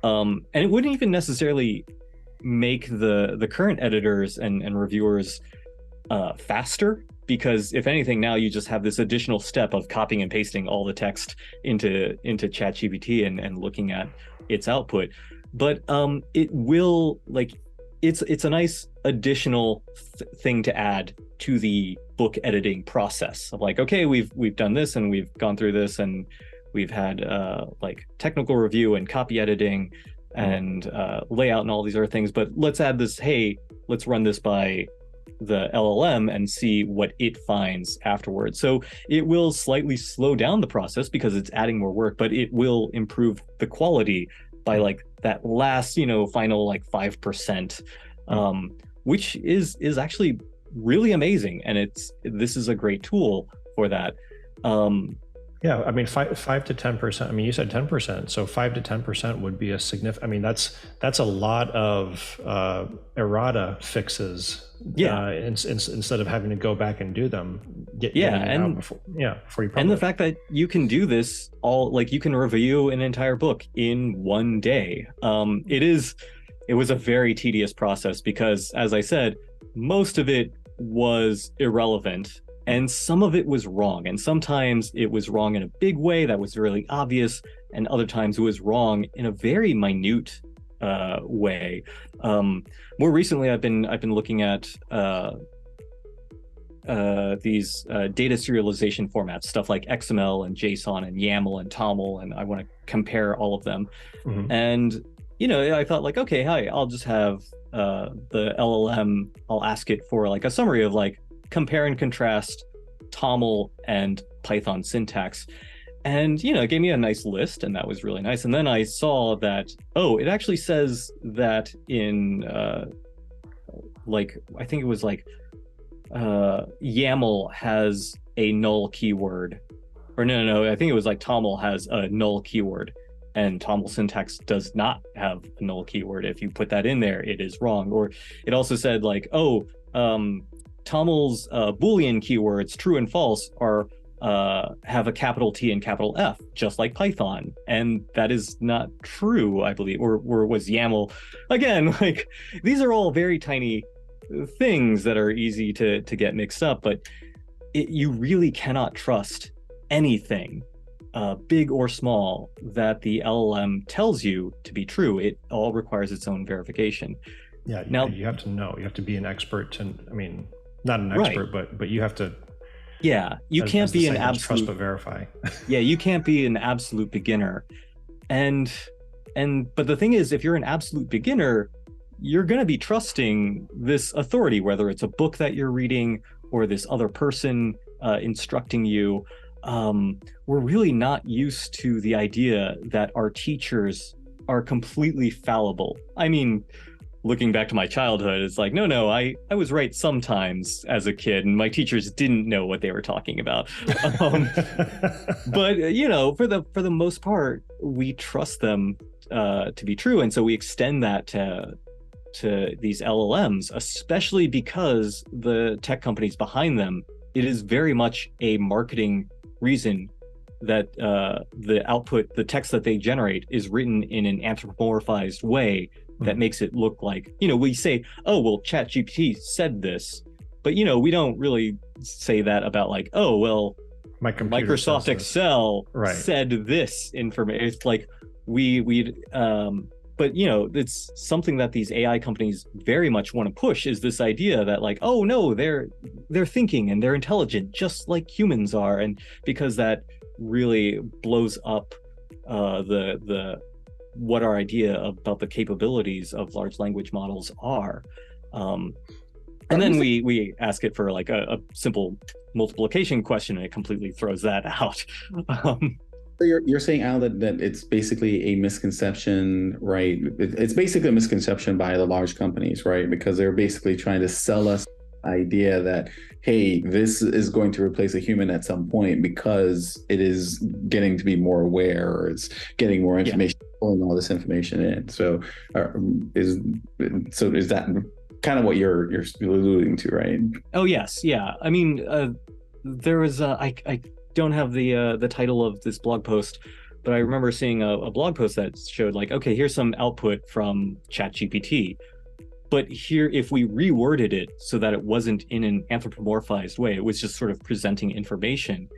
And it wouldn't even necessarily make the current editors and reviewers faster, because if anything, now you just have this additional step of copying and pasting all the text into ChatGPT and looking at its output. But it will, like, it's a nice additional thing to add to the book editing process of like, okay, we've done this and we've gone through this and we've had like technical review and copy editing and layout and all these other things, but let's add this, hey, let's run this by the LLM and see what it finds afterwards. So it will slightly slow down the process because it's adding more work, but it will improve the quality by like that last, final like 5%, which is actually really amazing. And this is a great tool for that. Yeah, I mean, 5 to 10%. I mean, you said 10%, so 5 to 10% would be a significant. I mean, that's a lot of errata fixes. Yeah, instead of having to go back and do them. Before you publish. And the fact that you can do this all, like, you can review an entire book in one day. It was a very tedious process because, as I said, most of it was irrelevant. And some of it was wrong. And sometimes it was wrong in a big way that was really obvious. And other times it was wrong in a very minute way. More recently, I've been looking at these data serialization formats, stuff like XML and JSON and YAML and TOML, and I want to compare all of them. Mm-hmm. And I thought, like, okay, hi, I'll just have the LLM. I'll ask it for like a summary of like, compare and contrast TOML and Python syntax. And, it gave me a nice list, and that was really nice. And then I saw that, it actually says that in, I think it was like, YAML has a null keyword. Or no, I think it was like TOML has a null keyword, and TOML syntax does not have a null keyword. If you put that in there, it is wrong. Or it also said like, TOML's Boolean keywords, true and false, have a capital T and capital F, just like Python. And that is not true, I believe. Or was YAML, again, like, these are all very tiny things that are easy to get mixed up, but you really cannot trust anything, big or small, that the LLM tells you to be true. It all requires its own verification. Yeah, now you have to know. You have to be an expert, not an expert, right, but you have to. Yeah, you can't be an absolute trust but verify. Yeah, you can't be an absolute beginner, but the thing is, if you're an absolute beginner, you're going to be trusting this authority, whether it's a book that you're reading or this other person instructing you. We're really not used to the idea that our teachers are completely fallible. I mean, looking back to my childhood, it's like, no, I was right sometimes as a kid, and my teachers didn't know what they were talking about. But for the most part, we trust them to be true, and so we extend that to these LLMs, especially because the tech companies behind them, it is very much a marketing reason that the output, the text that they generate, is written in an anthropomorphized way that makes it look like, we say, oh, well, ChatGPT said this, but, we don't really say that about like, oh, well, Microsoft Excel said this information. It's like but it's something that these AI companies very much want to push, is this idea that like, oh no, they're thinking and they're intelligent just like humans are, and because that really blows up the what our idea about the capabilities of large language models are. And then we ask it for like a simple multiplication question, and it completely throws that out. So you're saying, Al, that it's basically a misconception, right? It's basically a misconception by the large companies, right? Because they're basically trying to sell us the idea that, hey, this is going to replace a human at some point because it is getting to be more aware, or it's getting more Yeah. information, pulling all this information in. So uh, is is that kind of what you're alluding to, right? Oh yes, yeah. I mean, there was I don't have the title of this blog post, but I remember seeing a blog post that showed like, okay, here's some output from ChatGPT, but here if we reworded it so that it wasn't in an anthropomorphized way, it was just sort of presenting information.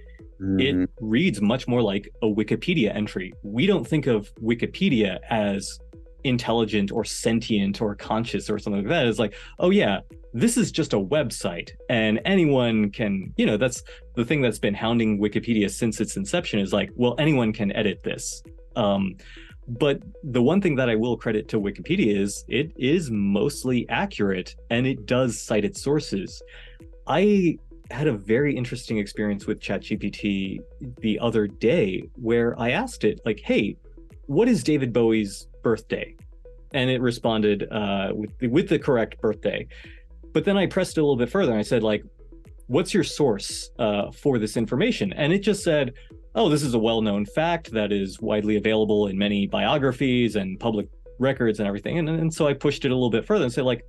It Mhm. reads much more like a Wikipedia entry. We don't think of Wikipedia as intelligent or sentient or conscious or something like that. It's like, oh yeah, this is just a website and anyone can, that's the thing that's been hounding Wikipedia since its inception, is like, well, anyone can edit this. But the one thing that I will credit to Wikipedia is it is mostly accurate and it does cite its sources. I had a very interesting experience with ChatGPT the other day where I asked it, like, hey, what is David Bowie's birthday? And it responded with the correct birthday. But then I pressed it a little bit further and I said, like, what's your source for this information? And it just said, oh, this is a well-known fact that is widely available in many biographies and public records and everything. And so I pushed it a little bit further and said, like,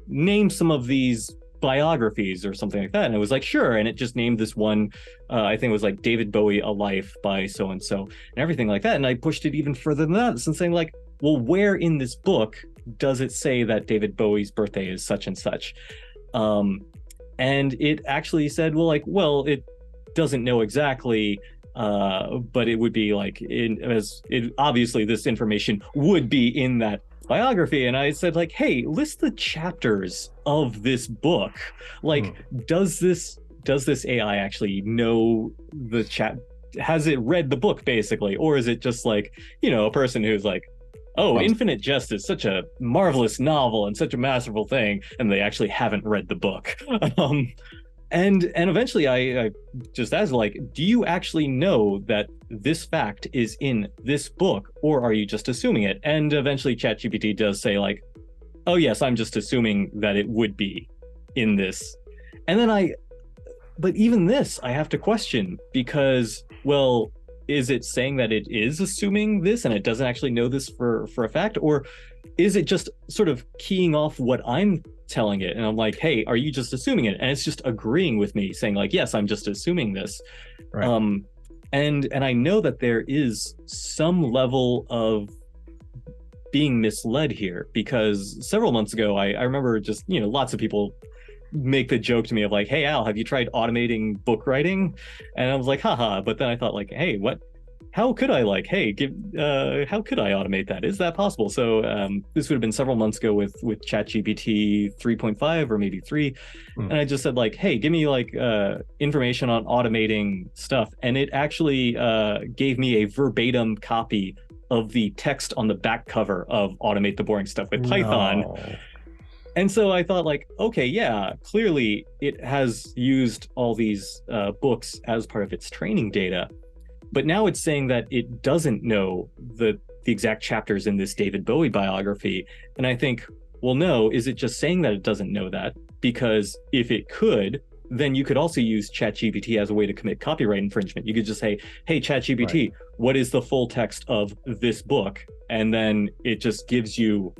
name some of these biographies or something like that. And it was like, sure. And it just named this one, I think it was like David Bowie, A Life by so-and-so and everything like that. And I pushed it even further than that and saying like, well, where in this book does it say that David Bowie's birthday is such and such? And it actually said, well, it doesn't know exactly, but it would be like obviously this information would be in that biography. And I said, like, hey, list the chapters of this book. Like, does this AI actually know the chat? Has it read the book basically, or is it just like, a person who's like, oh, Infinite Jest is such a marvelous novel and such a masterful thing, and they actually haven't read the book. And eventually I just asked, like, do you actually know that this fact is in this book, or are you just assuming it? And eventually ChatGPT does say like, oh yes, I'm just assuming that it would be in this. And then but even this I have to question, because, well, is it saying that it is assuming this and it doesn't actually know this for a fact? Or is it just sort of keying off what I'm telling it? And I'm like, hey, are you just assuming it? And it's just agreeing with me, saying like, yes, I'm just assuming this. Right. And I know that there is some level of being misled here, because several months ago, I remember just, lots of people make the joke to me of like, hey, Al, have you tried automating book writing? And I was like, haha. But then I thought like, hey, what? How could I how could I automate that? Is that possible? So this would have been several months ago with ChatGPT 3.5 or maybe 3. And I just said like, hey, give me like information on automating stuff. And it actually gave me a verbatim copy of the text on the back cover of Automate the Boring Stuff with Python. No. And so I thought like, okay, yeah, clearly it has used all these books as part of its training data. But now it's saying that it doesn't know the exact chapters in this David Bowie biography. And I think, well, no, is it just saying that it doesn't know that? Because if it could, then you could also use ChatGPT as a way to commit copyright infringement. You could just say, hey, ChatGPT, right, what is the full text of this book? And then it just gives you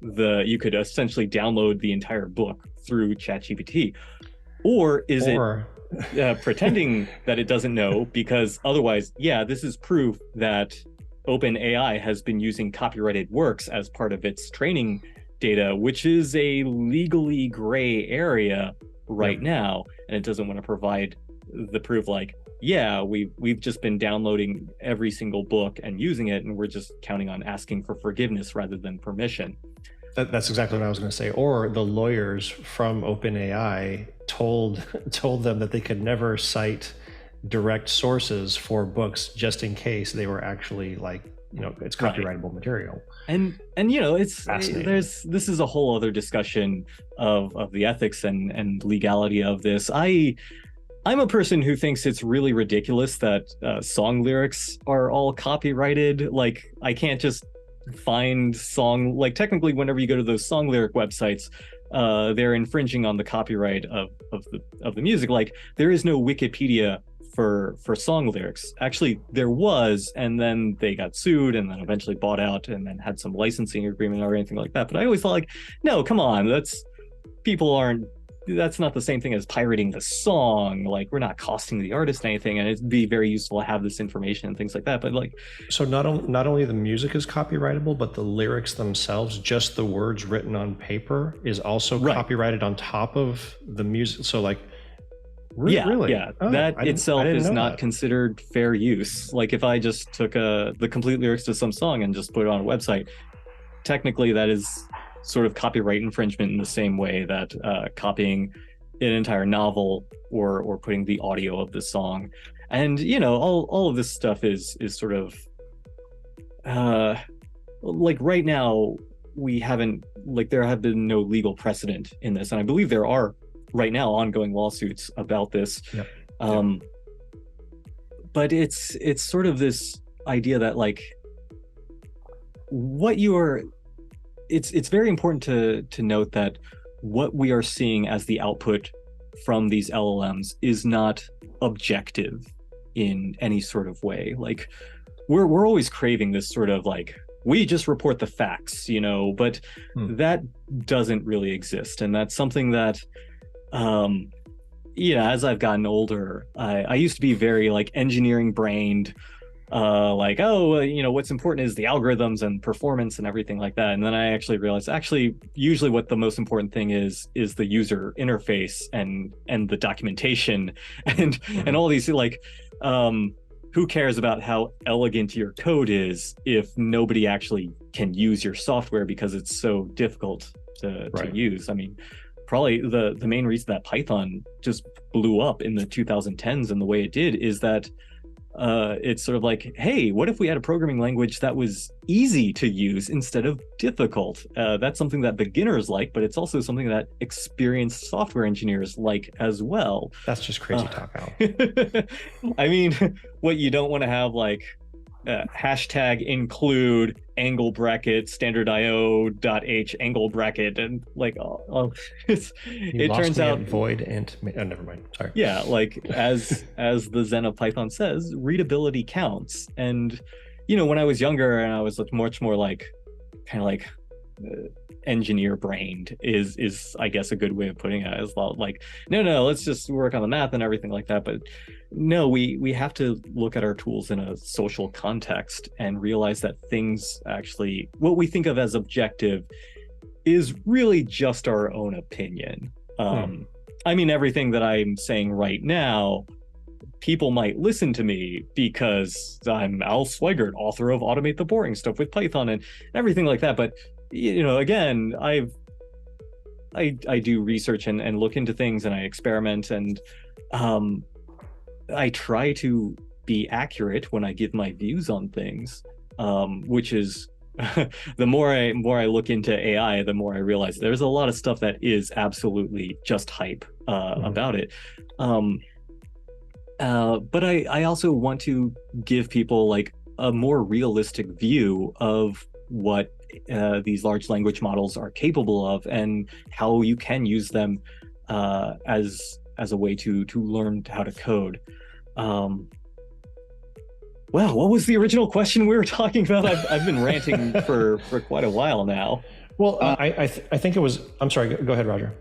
you could essentially download the entire book through ChatGPT. Or is it pretending that it doesn't know, because otherwise, yeah, this is proof that OpenAI has been using copyrighted works as part of its training data, which is a legally gray area right now, and it doesn't want to provide the proof like, yeah, we've just been downloading every single book and using it, and we're just counting on asking for forgiveness rather than permission. That's exactly what I was going to say. Or the lawyers from OpenAI told them that they could never cite direct sources for books just in case they were actually like, it's copyrightable material. And this is a whole other discussion of the ethics and legality of this. I'm a person who thinks it's really ridiculous that song lyrics are all copyrighted. Like, I can't just find song, like, technically, whenever you go to those song lyric websites, they're infringing on the copyright of the music. Like, there is no Wikipedia for song lyrics. Actually, there was, and then they got sued, and then eventually bought out, and then had some licensing agreement or anything like that. But I always thought, like, no, come on, that's not the same thing as pirating the song. Like, we're not costing the artist anything, and it'd be very useful to have this information and things like that. But like, So not only the music is copyrightable, but the lyrics themselves, just the words written on paper, is also copyrighted on top of the music. So like, really? Yeah, that itself is not considered fair use. Like, if I just took the complete lyrics to some song and just put it on a website, technically that is sort of copyright infringement in the same way that copying an entire novel or putting the audio of the song. And all of this stuff is sort of like, right now there have been no legal precedent in this, and I believe there are right now ongoing lawsuits about this. Yep. But it's sort of this idea that, like, it's very important to note that what we are seeing as the output from these LLMs is not objective in any sort of way. Like, we're always craving this sort of, like, we just report the facts, but that doesn't really exist. And that's something that as I've gotten older, I used to be very, like, engineering brained, like, what's important is the algorithms and performance and everything like that. And then I actually realized, usually what the most important thing is the user interface and the documentation and all these, like, who cares about how elegant your code is if nobody actually can use your software because it's so difficult to use? I mean, probably the main reason that Python just blew up in the 2010s and the way it did is that it's sort of like, hey, what if we had a programming language that was easy to use instead of difficult? That's something that beginners like, but it's also something that experienced software engineers like as well. That's just crazy talk, Al. I mean, what, you don't want to have, like, hashtag include angle bracket standard io.h angle bracket and, like, it turns out void and never mind, sorry. Yeah, like, as the Zen of Python says, readability counts. And when I was younger and I was much more like kind of like engineer brained is I guess a good way of putting it. Is like, no, let's just work on the math and everything like that. But no, we have to look at our tools in a social context and realize that things, actually, what we think of as objective is really just our own opinion. I mean, everything that I'm saying right now, people might listen to me because I'm Al Sweigart, author of Automate the Boring Stuff with Python and everything like that. But again, I do research and look into things, and I experiment, and I try to be accurate when I give my views on things, which is the more I look into AI, the more I realize there's a lot of stuff that is absolutely just hype about it. But I also want to give people, like, a more realistic view of what these large language models are capable of and how you can use them as a way to learn how to code. Well, what was the original question we were talking about? I've been ranting for quite a while now. Well, I think it was. I'm sorry. Go ahead, Roger.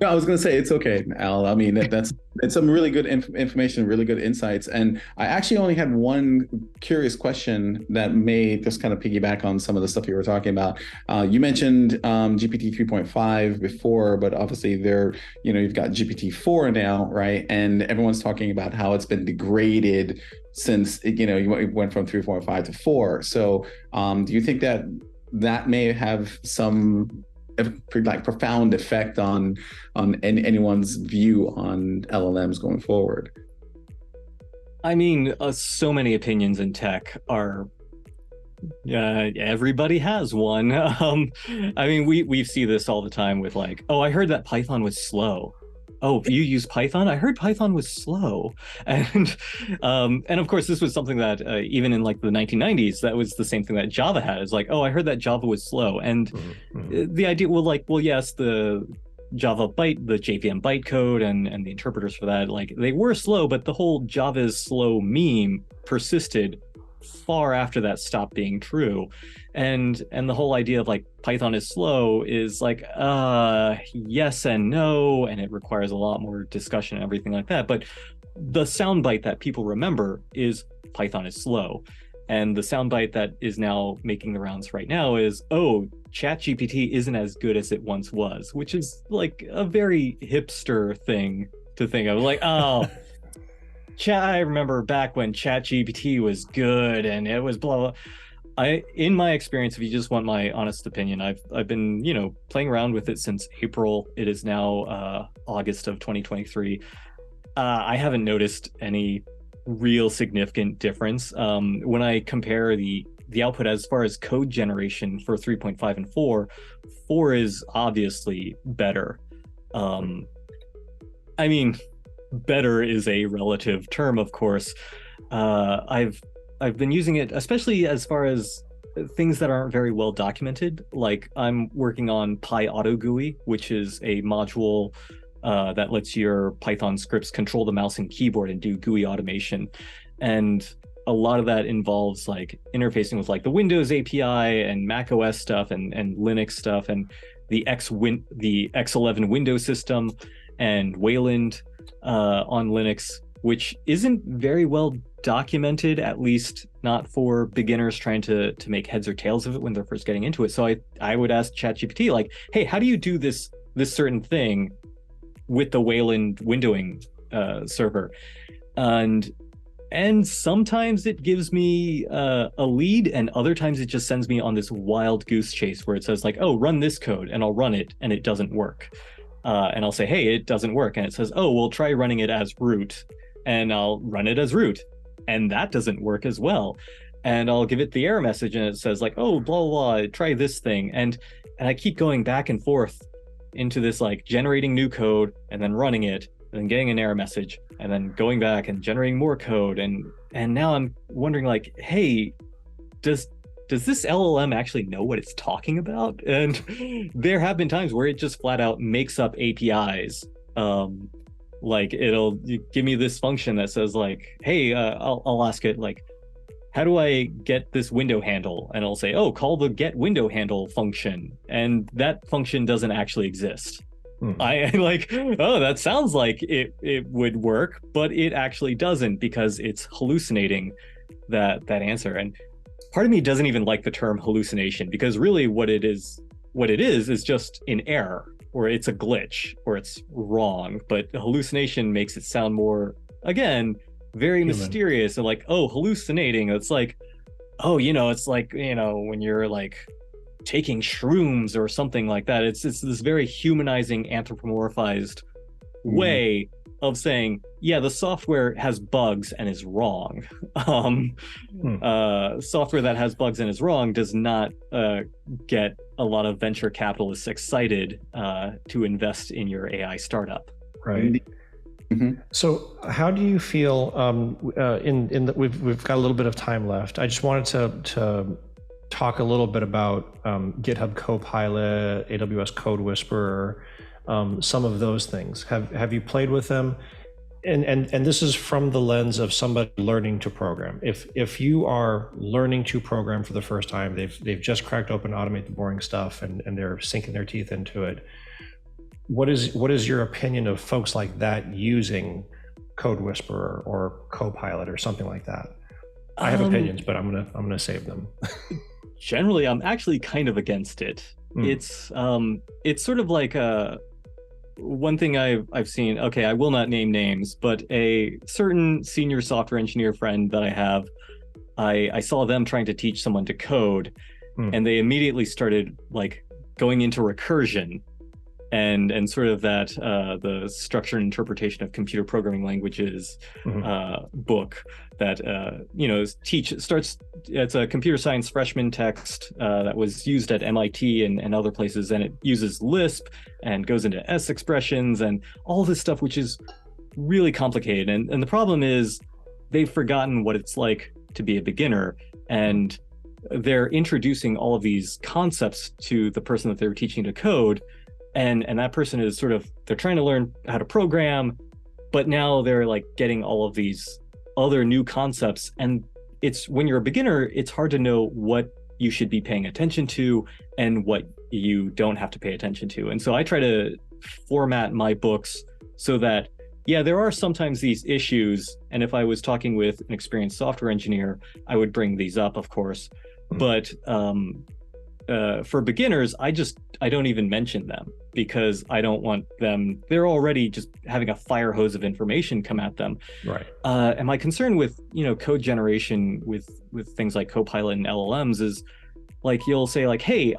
No, I was going to say, it's okay, Al. I mean, it's some really good information, really good insights. And I actually only had one curious question that may just kind of piggyback on some of the stuff you were talking about. You mentioned GPT 3.5 before, but obviously you've got GPT-4 now, right? And everyone's talking about how it's been degraded since, you went from 3.5 to 4. So do you think that may have some profound effect on anyone's view on LLMs going forward? I mean, so many opinions in tech are, everybody has one. I mean, we see this all the time with, like, oh, I heard that Python was slow. Oh, you use Python? I heard Python was slow, and of course this was something that even in like the 1990s, that was the same thing that Java had. It's like, oh, I heard that Java was slow, and Mm-hmm. the idea, well, yes, the the JVM bytecode and the interpreters for that, like they were slow, but the whole Java is slow meme persisted far after that stopped being true. And the whole idea of like Python is slow is like yes and no, and it requires a lot more discussion and everything like that. But the soundbite that people remember is Python is slow. And the soundbite that is now making the rounds right now is, oh, ChatGPT isn't as good as it once was, which is like a very hipster thing to think of. Like, oh, I remember back when ChatGPT was good and it was blah blah. In my experience, if you just want my honest opinion, I've been, playing around with it since April. It is now August of 2023. I haven't noticed any real significant difference. When I compare the output as far as code generation for 3.5 and 4 is obviously better. I mean, better is a relative term, of course. I've been using it, especially as far as things that aren't very well documented. Like I'm working on PyAutoGUI, which is a module that lets your Python scripts control the mouse and keyboard and do GUI automation. And a lot of that involves like interfacing with like the Windows API and Mac OS stuff and Linux stuff and the X11 Windows system and Wayland on Linux, which isn't very well documented, at least not for beginners trying to make heads or tails of it when they're first getting into it. So I would ask ChatGPT like, hey, how do you do this certain thing with the Wayland windowing server? And sometimes it gives me a lead, and other times it just sends me on this wild goose chase where it says like, oh, run this code, and I'll run it and it doesn't work. And I'll say, hey, it doesn't work. And it says, oh, well, try running it as root. And I'll run it as root. And that doesn't work as well. And I'll give it the error message and it says like, oh, blah, blah, blah, try this thing. And I keep going back and forth into this like generating new code and then running it and then getting an error message and then going back and generating more code. And now I'm wondering like, hey, does this LLM actually know what it's talking about? And there have been times where it just flat out makes up APIs. Like it'll give me this function that says like, hey, I'll ask it like, how do I get this window handle? And it'll say, oh, call the get window handle function. And that function doesn't actually exist. I like, oh, that sounds like it would work, but it actually doesn't because it's hallucinating that answer. And part of me doesn't even like the term hallucination because really what it is just an error or it's a glitch or it's wrong. But hallucination makes it sound more, again, very Human. mysterious and like, oh, hallucinating. It's like, oh, it's like, when you're like taking shrooms or something like that. It's this very humanizing, anthropomorphized way of saying, yeah, the software has bugs and is wrong. Software that has bugs and is wrong does not get a lot of venture capitalists excited to invest in your AI startup. Right. Mm-hmm. So, how do you feel? We've got a little bit of time left. I just wanted to talk a little bit about GitHub Copilot, AWS Codewhisperer, some of those things. Have you played with them? And this is from the lens of somebody learning to program. If you are learning to program for the first time, they've just cracked open Automate the Boring Stuff and they're sinking their teeth into it. What is your opinion of folks like that using Codewhisperer or Copilot or something like that? I have opinions, but I'm gonna save them. Generally, I'm actually kind of against it. It's sort of like one thing I've seen. Okay, I will not name names, but a certain senior software engineer friend that I have, I saw them trying to teach someone to code, and they immediately started like going into recursion. and sort of that the structure and interpretation of computer programming languages book that it's a computer science freshman text that was used at MIT and other places, and it uses Lisp and goes into S expressions and all this stuff, which is really complicated. And the problem is they've forgotten what it's like to be a beginner, and they're introducing all of these concepts to the person that they're teaching to code, and that person is they're trying to learn how to program, but now they're like getting all of these other new concepts, and it's when you're a beginner, it's hard to know what you should be paying attention to and what you don't have to pay attention to. And so I try to format my books so that, yeah, there are sometimes these issues, and if I was talking with an experienced software engineer, I would bring these up, of course. But for beginners, I don't even mention them, because I don't want them, they're already just having a fire hose of information come at them. Right. And my concern with, code generation with things like Copilot and LLMs is like, you'll say like, hey,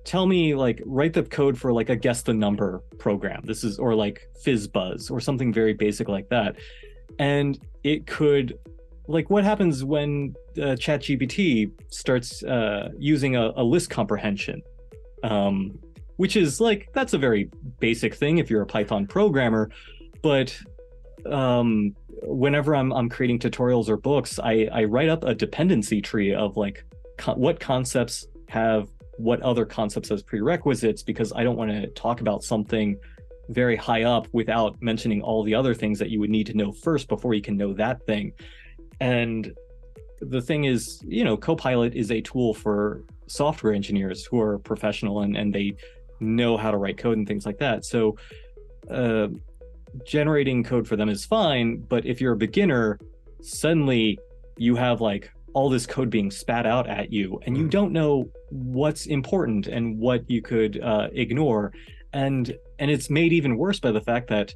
tell me, like, write the code for like a guess the number program. Or like FizzBuzz or something very basic like that. And it could, like, what happens when ChatGPT starts using a list comprehension, which is like, that's a very basic thing if you're a Python programmer. But whenever I'm creating tutorials or books, I write up a dependency tree of like what concepts have what other concepts as prerequisites, because I don't want to talk about something very high up without mentioning all the other things that you would need to know first before you can know that thing. And the thing is, Copilot is a tool for software engineers who are professional and they know how to write code and things like that. So generating code for them is fine, but if you're a beginner, suddenly you have like all this code being spat out at you, and you don't know what's important and what you could ignore. And it's made even worse by the fact that,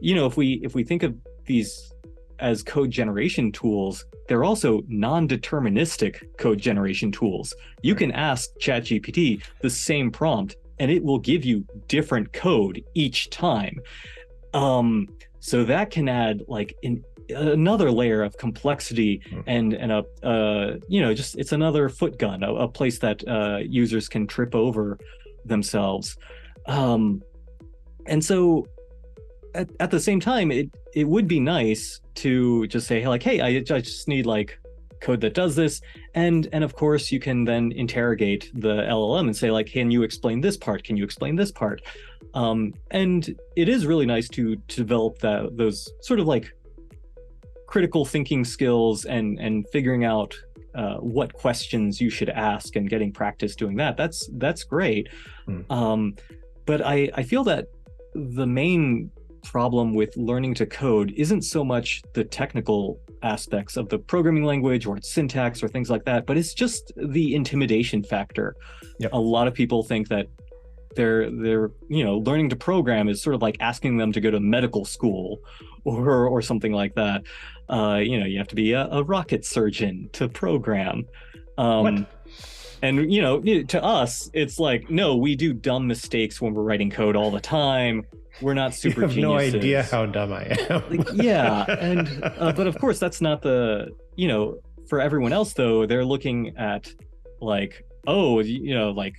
if we think of these as code generation tools, they're also non-deterministic code generation tools. You can ask ChatGPT the same prompt and it will give you different code each time. So that can add like another layer of complexity and it's another foot gun, a place that users can trip over themselves. And so at the same time, it would be nice to just say like, hey, I just need like code that does this, and of course you can then interrogate the LLM and say like, can you explain this part? Can you explain this part? And it is really nice to develop those sort of like critical thinking skills and figuring out what questions you should ask and getting practice doing that. That's great. But I feel that the main problem with learning to code isn't so much the technical aspects of the programming language or its syntax or things like that, but it's just the intimidation factor. Yep. A lot of people think that they're learning to program is sort of like asking them to go to medical school or something like that. You have to be a rocket surgeon to program. What? And to us, it's like, no, we do dumb mistakes when we're writing code all the time. We're not super geniuses. You have no idea how dumb I am. Yeah, and but of course that's not the for everyone else though. They're looking at like, oh, like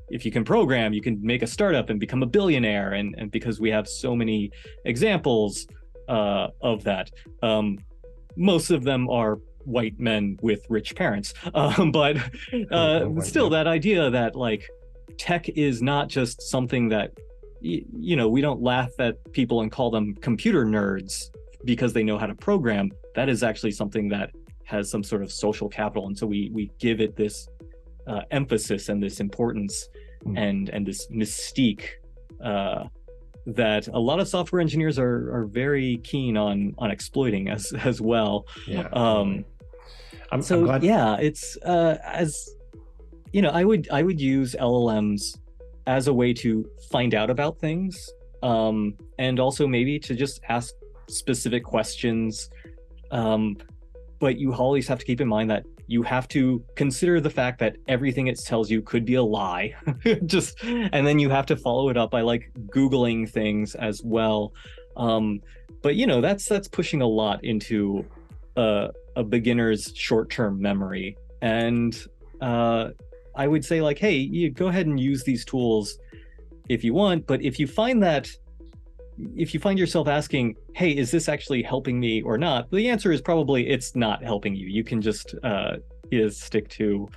if you can program, you can make a startup and become a billionaire, and because we have so many examples of that. Most of them are white men with rich parents, but still, that idea that like tech is not just something that we don't laugh at people and call them computer nerds because they know how to program. That is actually something that has some sort of social capital, and so we give it this emphasis and this importance and this mystique that a lot of software engineers are very keen on exploiting as well. Yeah. I'm glad. Yeah, it's as I would use LLMs as a way to find out about things, and also maybe to just ask specific questions. but you always have to keep in mind that you have to consider the fact that everything it tells you could be a lie. And then you have to follow it up by like Googling things as well. But that's pushing a lot into a beginner's short-term memory. And I would say like, hey, you go ahead and use these tools if you want, but if you find yourself asking, hey, is this actually helping me or not? The answer is probably it's not helping you. You can just stick to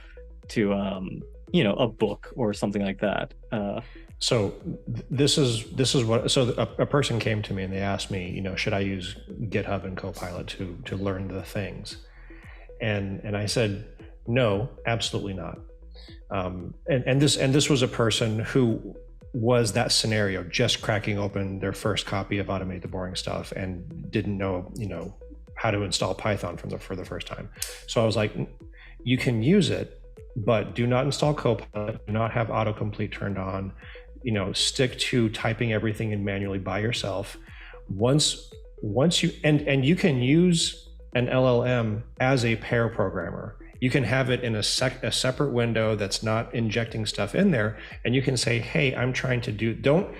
a book or something like that. So this is what. So a person came to me and they asked me, should I use GitHub and Copilot to learn the things? And I said, no, absolutely not. And this was a person who was that scenario, just cracking open their first copy of Automate the Boring Stuff and didn't know, how to install Python for the first time. So I was like, you can use it, but do not install Copilot, do not have autocomplete turned on, stick to typing everything in manually by yourself. Once you, and you can use an LLM as a pair programmer. You can have it in a separate window that's not injecting stuff in there, and you can say, hey, I'm trying to do, don't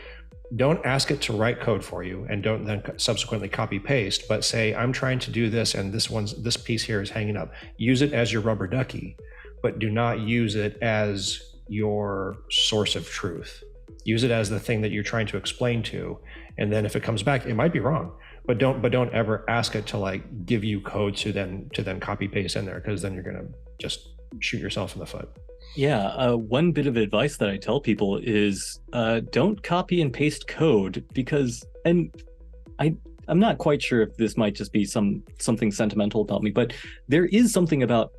ask it to write code for you, and don't then subsequently copy paste, but say, I'm trying to do this, and this piece here is hanging up. Use it as your rubber ducky, but do not use it as your source of truth. Use it as the thing that you're trying to explain to, and then if it comes back, it might be wrong. But don't ever ask it to like give you code to then copy paste in there, because then you're gonna just shoot yourself in the foot. Yeah, one bit of advice that I tell people is don't copy and paste code, because, and I'm not quite sure if this might just be something sentimental about me, but there is something about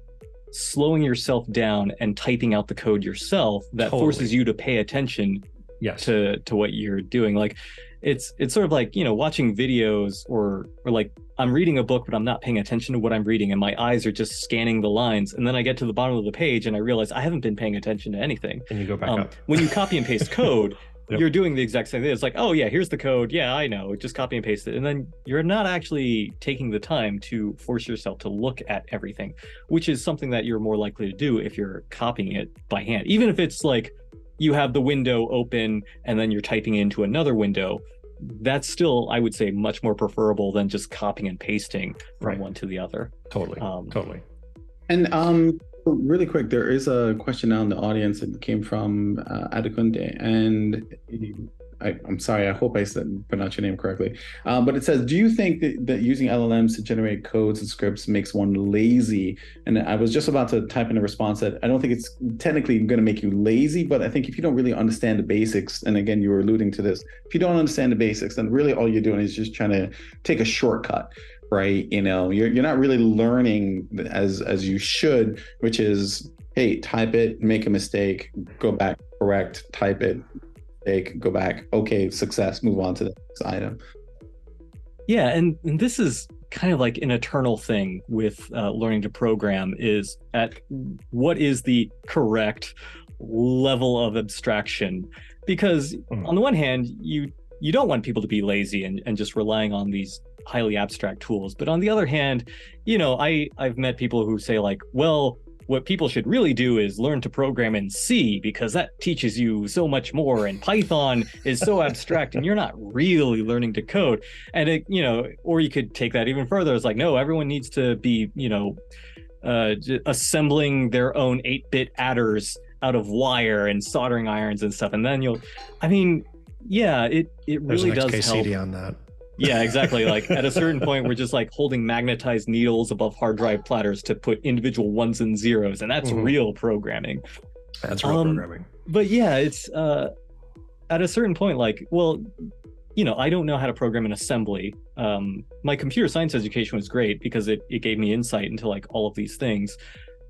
slowing yourself down and typing out the code yourself that forces you to pay attention to what you're doing. Like it's sort of like, watching videos or like I'm reading a book, but I'm not paying attention to what I'm reading and my eyes are just scanning the lines. And then I get to the bottom of the page and I realize I haven't been paying attention to anything. And you go back up. When you copy and paste code, you're doing the exact same thing. It's like, oh yeah, here's the code. Yeah, I know. Just copy and paste it. And then you're not actually taking the time to force yourself to look at everything, which is something that you're more likely to do if you're copying it by hand. Even if it's like you have the window open and then you're typing into another window, that's still, I would say, much more preferable than just copying and pasting from one to the other. Totally. And really quick, there is a question now in the audience that came from Adekunde, and I'm sorry, I hope I pronounced your name correctly. But it says, do you think that using LLMs to generate codes and scripts makes one lazy? And I was just about to type in a response that I don't think it's technically going to make you lazy, but I think if you don't really understand the basics, and again, you were alluding to this, if you don't understand the basics, then really all you're doing is just trying to take a shortcut, right? You're not really learning as you should, which is, hey, type it, make a mistake, go back, correct, type it, go back, okay, success, move on to the next item. Yeah, and this is kind of like an eternal thing with learning to program, is at what is the correct level of abstraction? Because on the one hand, you don't want people to be lazy and just relying on these highly abstract tools. But on the other hand, I've met people who say like, well, what people should really do is learn to program in C, because that teaches you so much more, and Python is so abstract and you're not really learning to code. And or you could take that even further. It's like, no, everyone needs to be, assembling their own 8-bit adders out of wire and soldering irons and stuff. And then it really does help. KCD on that. Yeah, exactly. Like at a certain point, we're just like holding magnetized needles above hard drive platters to put individual ones and zeros, and that's real programming. That's real programming. But yeah, it's at a certain point, like, well, I don't know how to program in assembly. My computer science education was great because it gave me insight into like all of these things.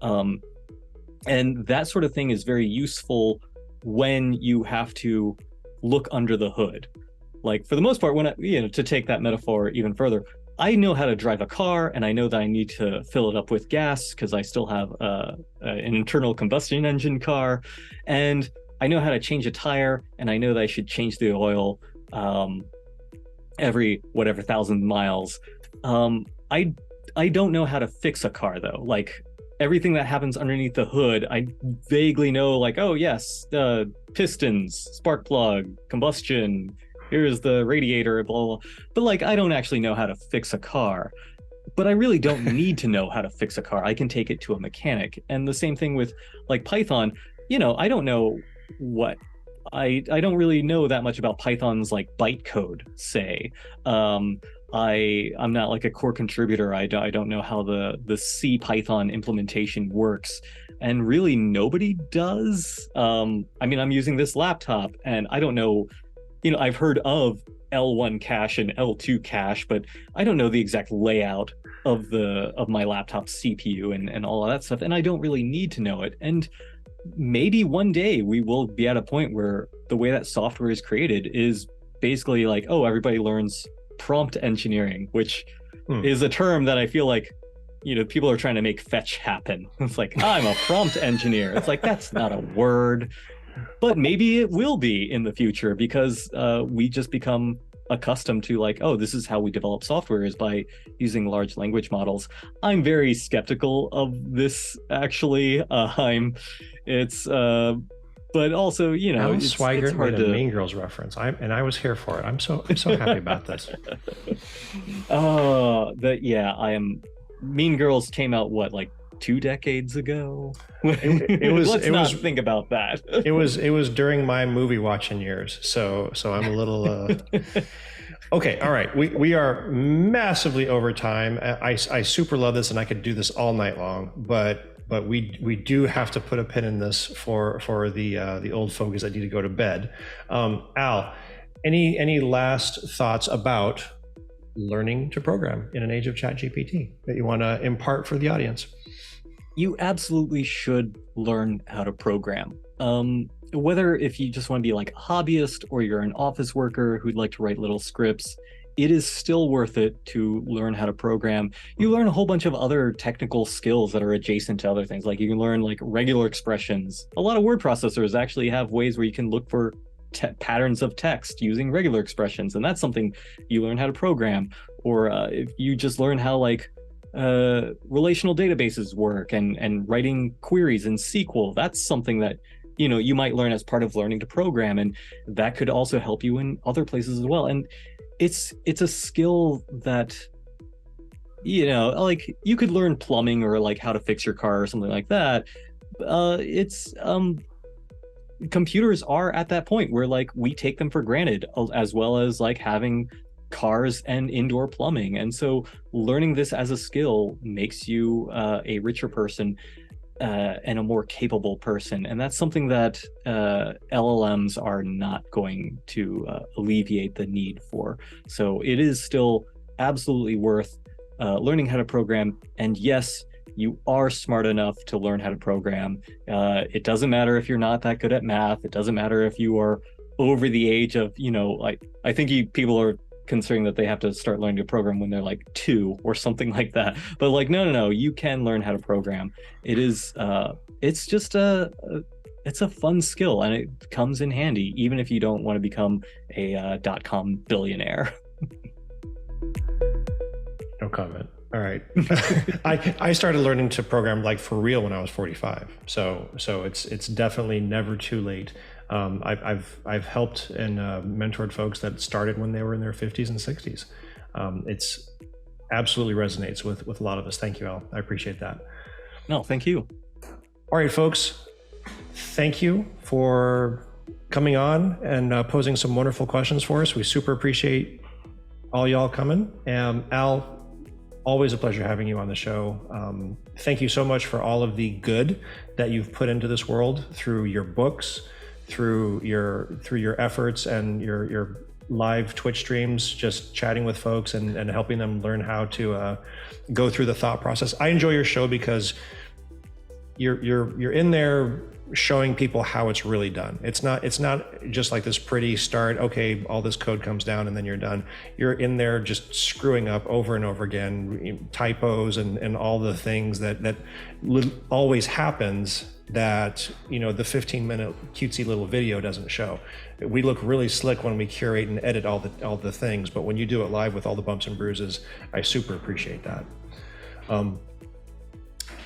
And that sort of thing is very useful when you have to look under the hood. Like for the most part, when to take that metaphor even further, I know how to drive a car, and I know that I need to fill it up with gas because I still have an internal combustion engine car, and I know how to change a tire, and I know that I should change the oil every 1,000 miles. I I don't know how to fix a car though. Like everything that happens underneath the hood, I vaguely know, like, oh yes, pistons, spark plug, combustion, here's the radiator, blah, blah, blah. But like I don't actually know how to fix a car. But I really don't need to know how to fix a car. I can take it to a mechanic. And the same thing with like Python. I don't know what I don't really know that much about Python's like bytecode, say. I'm not like a core contributor. I don't know how the C Python implementation works, and really nobody does. I mean, I'm using this laptop, and I don't know. I've heard of L1 cache and L2 cache, but I don't know the exact layout of my laptop's CPU and all of that stuff, and I don't really need to know it. And maybe one day we will be at a point where the way that software is created is basically like, oh, everybody learns prompt engineering, which is a term that I feel like people are trying to make fetch happen. It's like, I'm a prompt engineer. It's like, that's not a word. But maybe it will be in the future, because we just become accustomed to like, oh, this is how we develop software, is by using large language models. I'm very skeptical of this, actually. But also, Al it's Sweigart hard made a to... Mean Girls reference, and I was here for it. I'm so happy about this. I am. Mean Girls came out like 2 decades ago. Let's not think about that. It was during my movie watching years, so I'm a little. Okay, all right. We are massively over time. I super love this, and I could do this all night long, but we do have to put a pin in this for the old fogies that need to go to bed. Al, any last thoughts about learning to program in an age of ChatGPT that you want to impart for the audience? You absolutely should learn how to program. Whether if you just want to be like a hobbyist or you're an office worker who'd like to write little scripts, it is still worth it to learn how to program. You learn a whole bunch of other technical skills that are adjacent to other things. Like you can learn like regular expressions. A lot of word processors actually have ways where you can look for patterns of text using regular expressions, and that's something you learn how to program. Or if you just learn how like relational databases work and writing queries in SQL, that's something that you might learn as part of learning to program, and that could also help you in other places as well. And it's a skill that like you could learn plumbing or like how to fix your car or something like that. Computers are at that point where like we take them for granted, as well as like having cars and indoor plumbing. And so learning this as a skill makes you a richer person and a more capable person. And that's something that LLMs are not going to alleviate the need for. So it is still absolutely worth learning how to program. And yes, you are smart enough to learn how to program. It doesn't matter if you're not that good at math. It doesn't matter if you are over the age of, I think people are considering that they have to start learning to program when they're like 2 or something like that. But like, no, you can learn how to program. It is, it's just it's a fun skill, and it comes in handy, even if you don't want to become a .com billionaire. No comment. All right. I started learning to program like for real when I was 45. So it's definitely never too late. I've helped and mentored folks that started when they were in their 50s and 60s. It's absolutely resonates with a lot of us. Thank you, Al. I appreciate that. No, thank you. All right, folks. Thank you for coming on and posing some wonderful questions for us. We super appreciate all y'all coming. Al, always a pleasure having you on the show. Thank you so much for all of the good that you've put into this world through your books, through your efforts and your live Twitch streams, just chatting with folks and helping them learn how to go through the thought process. I enjoy your show because you're in there showing people how it's really done. It's not just like this pretty start, okay, all this code comes down and then you're done. You're in there just screwing up over and over again, typos and all the things that always happens that the 15-minute cutesy little video doesn't show. We look really slick when we curate and edit all the things, but when you do it live with all the bumps and bruises, I super appreciate that.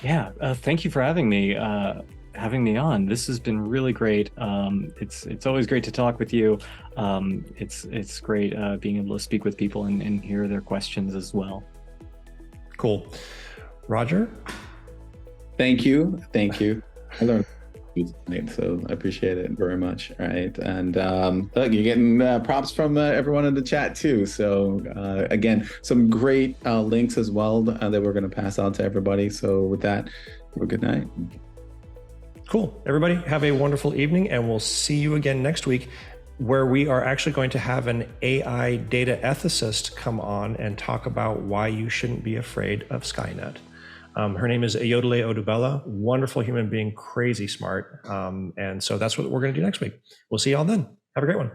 Yeah, thank you for having me on. This has been really great. It's always great to talk with you. It's great being able to speak with people and hear their questions as well. Cool. Roger? Thank you. I learned tonight, so I appreciate it very much. All right, and look, you're getting props from everyone in the chat too. So again, some great links as well that we're going to pass on to everybody. So with that, have a good night. Cool. Everybody have a wonderful evening, and we'll see you again next week, where we are actually going to have an AI data ethicist come on and talk about why you shouldn't be afraid of Skynet. Her name is Ayodele Odubela, wonderful human being, crazy smart. And so that's what we're going to do next week. We'll see y'all then. Have a great one.